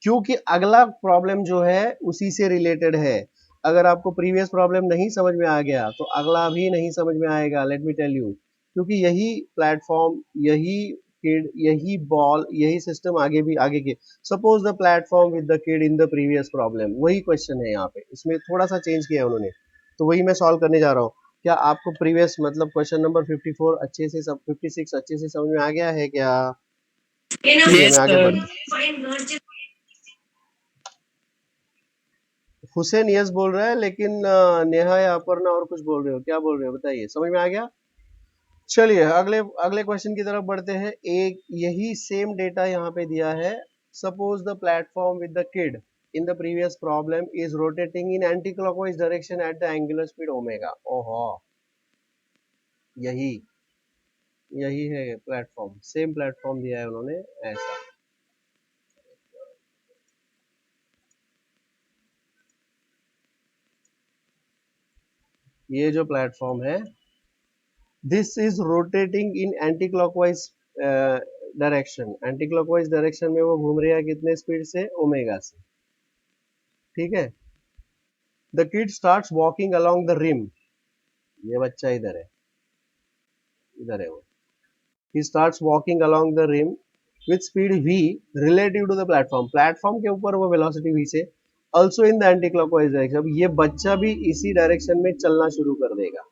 क्योंकि अगला प्रॉब्लम जो है उसी से रिलेटेड है. अगर आपको प्रीवियस प्रॉब्लम नहीं समझ में आ गया तो अगला भी नहीं समझ में आएगा, लेट मी टेल यू, क्योंकि यही प्लेटफॉर्म, यही किड, यही बॉल, यही सिस्टम आगे के suppose the platform with the kid in the previous problem, वही क्वेश्चन है यहाँ पे, इसमें थोड़ा सा चेंज किया है उन्होंने, तो वही मैं सॉल्व करने जा रहा हूँ। क्या आपको प्रीवियस मतलब क्वेश्चन नंबर 54 अच्छे से, सब 56 अच्छे से समझ में आ गया है क्या? चलिए Yes, मैं आगे sir. बढ़ता। हुसैन यस बोल रहा है, लेकिन नेहा या अपर्णा और कुछ बोल रहे हो, क्या बोल रहे हो बताइए, समझ में आ गया? चलिए अगले अगले क्वेश्चन की तरफ बढ़ते हैं। एक यही सेम डेटा यहाँ पे दिया है। Suppose the platform with the kid in the previous problem is rotating in anti clockwise direction at the angular speed omega. ओहो, यही यही है प्लेटफॉर्म, सेम प्लेटफॉर्म दिया है उन्होंने ऐसा। ये जो प्लेटफॉर्म है, this is rotating in anti clockwise direction, anti clockwise direction में वो घूम रहा है कितने स्पीड से? ओमेगा से, ठीक है। The kid starts walking along the rim, ये बच्चा इधर है, इधर है वो। He starts walking along the rim with speed v relative to the platform, platform के ऊपर वो वेलोसिटी v से, also in the anti clockwise direction. अब ये बच्चा भी इसी डायरेक्शन में चलना शुरू कर देगा,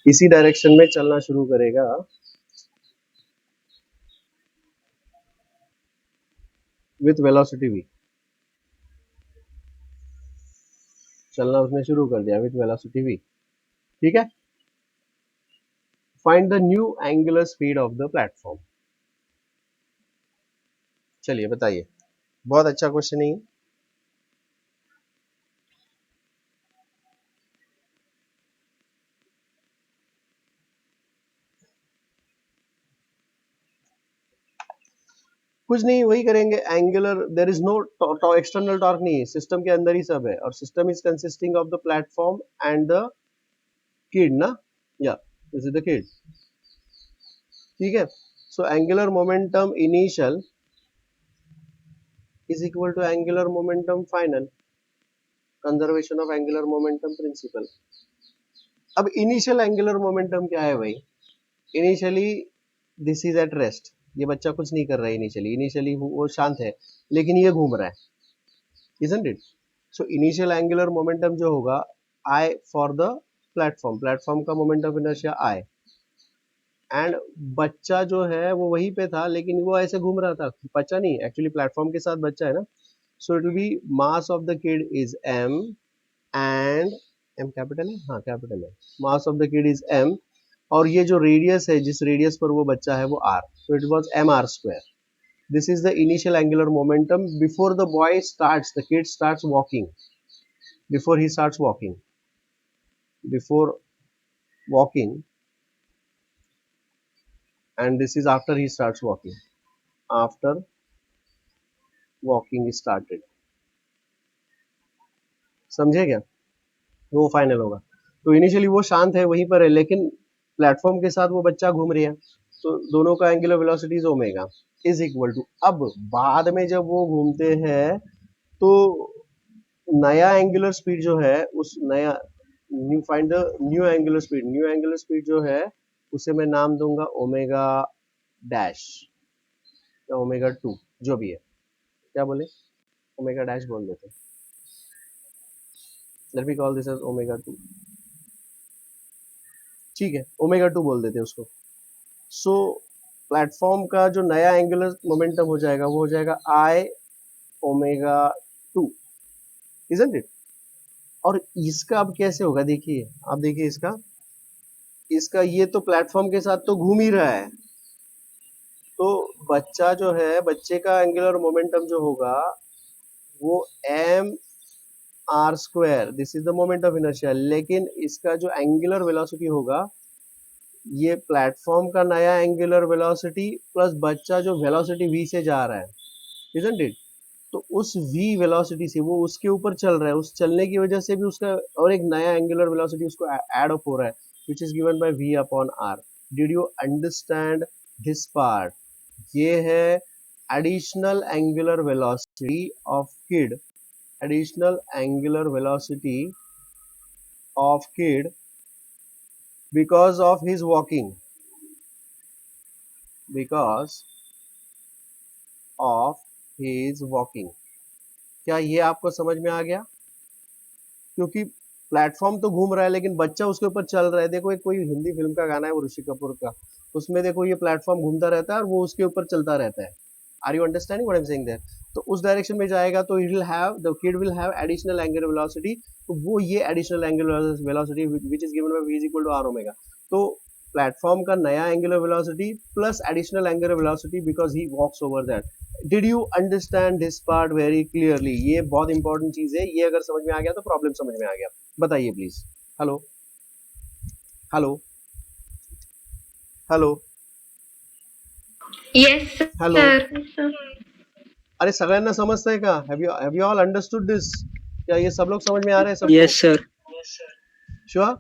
इसी डायरेक्शन में चलना शुरू करेगा विथ वेलोसिटी v, चलना उसने शुरू कर दिया विथ वेलोसिटी v, ठीक है। Find the new angular speed of the platform. चलिए बताइए, बहुत अच्छा क्वेश्चन है। कुछ नहीं, वही करेंगे angular, there is no external torque, नहीं है, सिस्टम के अंदर ही सब है, और system is consisting of the platform and the kid ना, या दिस इज द किड, ठीक है। So angular momentum initial is equal to angular momentum final, conservation of angular momentum principle. अब इनिशियल एंगुलर मोमेंटम क्या है भाई? Initially this is at rest, ये बच्चा कुछ नहीं कर रहा है इनिशियली, इनिशियली वो शांत है, लेकिन ये घूम रहा है, isn't it? So initial angular momentum जो होगा I for the platform, platform का moment of inertia I, and बच्चा जो है वो वहीं पे था, लेकिन वो ऐसे घूम रहा था, बच्चा नहीं एक्चुअली, प्लेटफॉर्म के साथ बच्चा है ना। So it will B mass of the kid is m, and m capital है, हाँ कैपिटल है, मास of the kid is m, और ये जो रेडियस है, जिस रेडियस पर वो बच्चा है वो r, so it was mr square. This is the initial angular momentum before the boy starts, the kid starts walking, before he starts walking, before walking, and this is after he starts walking, after walking started, समझे क्या? वो final होगा। तो initially वो शांत है, वहीं पर है, लेकिन प्लेटफॉर्म के साथ वो बच्चा घूम रही है, तो दोनों का angular velocity omega is equal to, अब बाद में जब वो घूमते हैं तो नया एंगुलर स्पीड जो है, उस नया new, find the new angular speed, new angular speed जो है उसे मैं नाम दूंगा ओमेगा डैश या ओमेगा 2, जो भी है, क्या बोले, ओमेगा डैश बोल देते, let me call this as omega 2, ठीक है, ओमेगा 2 बोल देते हैं उसको। सो प्लेटफॉर्म का जो नया एंगुलर मोमेंटम हो जाएगा वो हो जाएगा आई ओमेगा 2, इजंट इट? और इसका अब कैसे होगा, देखिए आप, देखिए इसका, इसका ये तो प्लेटफॉर्म के साथ तो घूम ही रहा है, तो बच्चा जो है, बच्चे का एंगुलर मोमेंटम जो होगा वो m r square, this is the moment of inertia, लेकिन इसका जो एंगुलर वेलोसिटी होगा, ये प्लेटफॉर्म का नया एंगुलर वेलोसिटी प्लस बच्चा जो वेलोसिटी v से जा रहा है, इजंट इट? तो उस v वेलोसिटी से वो उसके ऊपर चल रहा है, उस चलने की वजह से भी उसका और एक नया एंगुलर वेलोसिटी उसको ऐड अप हो रहा है, which is given by v upon r। Did you understand this part? ये है additional angular velocity of kid, additional angular velocity of kid because of his walking, because of his walking. क्या ये आपको समझ में आ गया? क्योंकि प्लेटफॉर्म तो घूम रहा है लेकिन बच्चा उसके ऊपर चल रहा है. देखो एक कोई हिंदी फिल्म का गाना है वो ऋषि कपूर का, उसमें देखो ये प्लेटफॉर्म घूमता रहता है और वो उसके ऊपर चलता रहता है. Are you understanding what I am saying there? तो उस डायरेक्शन में जाएगा तो it will have, the kid will have additional angular velocity. तो वो ये additional angular velocity which is given by v is equal to r omega. तो platform का नया angular velocity plus additional angular velocity because he walks over that. Did you understand this part very clearly? ये बहुत important चीज है, ये अगर समझ में आ गया तो प्रॉब्लम समझ में आ गया. बताइए please. Hello hello hello Yes, hello. sir. अरे सगळ्यांना समजतंय का? Have you all understood this? क्या ये सब लोग समझ में आ रहे हैं सबको? Yes, sir. श्योर?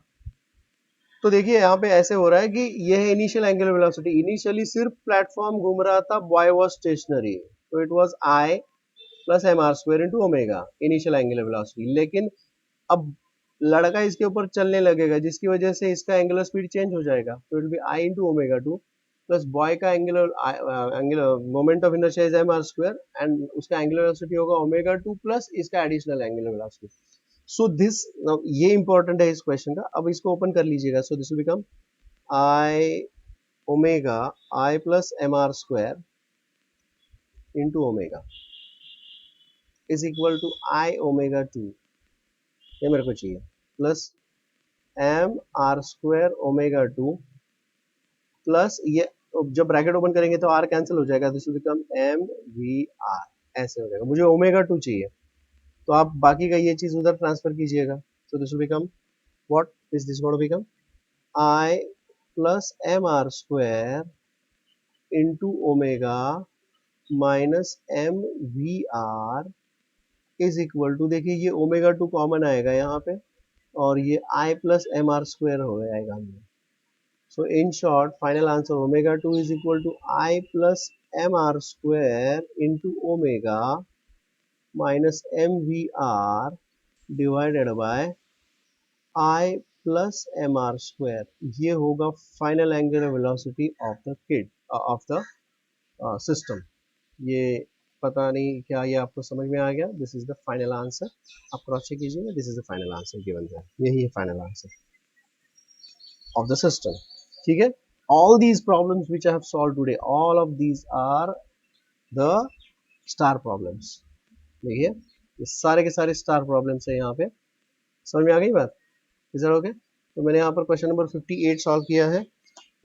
तो देखिए यहाँ पे ऐसे हो रहा है कि ये है इनिशियल एंगुलर वेलोसिटी. इनिशियली सिर्फ प्लेटफॉर्म घूम रहा था, बॉय वाज स्टेशनरी, तो it was I plus mr square into omega initial angular velocity. लेकिन अब लड़का इसके ऊपर चलने लगेगा जिसकी वजह से इसका एंगुलर स्पीड चेंज हो जाएगा, तो it will be I into omega 2 plus boy का angular moment of inertia is mr square and उसका एंगुलर वेलोसिटी होगा ओमेगा 2 प्लस इसका additional angular velocity. So this, ये इंपॉर्टेंट है इस क्वेश्चन का. अब इसको ओपन कर लीजिएगा. So this will become I omega I plus mr square into omega is equal to I omega 2, ये मेरे को चाहिए, plus m r square omega 2 plus ये, जब ब्रैकेट ओपन करेंगे तो आर कैंसिल हो जाएगा, this will become m v r. ऐसे हो जाएगा. मुझे ओमेगा 2 चाहिए, तो आप बाकी का ये चीज उधर ट्रांसफर कीजिएगा. So this will become what is this going to become? I plus m r square into omega minus m v r is equal to, देखिए ये ओमेगा 2 कॉमन आएगा यहाँ पे और ये I plus m r square हो जाएगा. So in short, final answer omega 2 is equal to I plus mr square into omega minus mvr divided by I plus mr square. ये होगा final angular velocity of the kid of the system. ये पता नहीं क्या ये आपको समझ में आ गया? This is the final answer. आप क्रॉस चेक कीजिएगा. This is the final answer given there. यही है final answer of the system. ठीक है? All these problems which I have solved today, all of these are the star problems. देखिए ये सारे के सारे स्टार प्रॉब्लम्स है यहाँ पे. समझ में आ गई बात? Is that okay? तो मैंने यहाँ पर क्वेश्चन नंबर 58 सॉल्व किया है.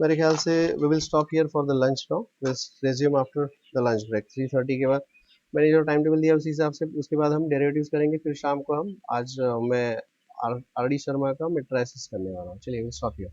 मेरे ख्याल से we will stop here for the lunch now. Resume after the lunch break 3:30 के बाद. मैंने जो टाइम टेबल दिया उसी हिसाब से उसके बाद हम डेरिवेटिव्स करेंगे. फिर शाम को हम आज मैं आर डी शर्मा का मेट्राइसिस करने वाला हूँ. चलिए विल स्टॉप हियर.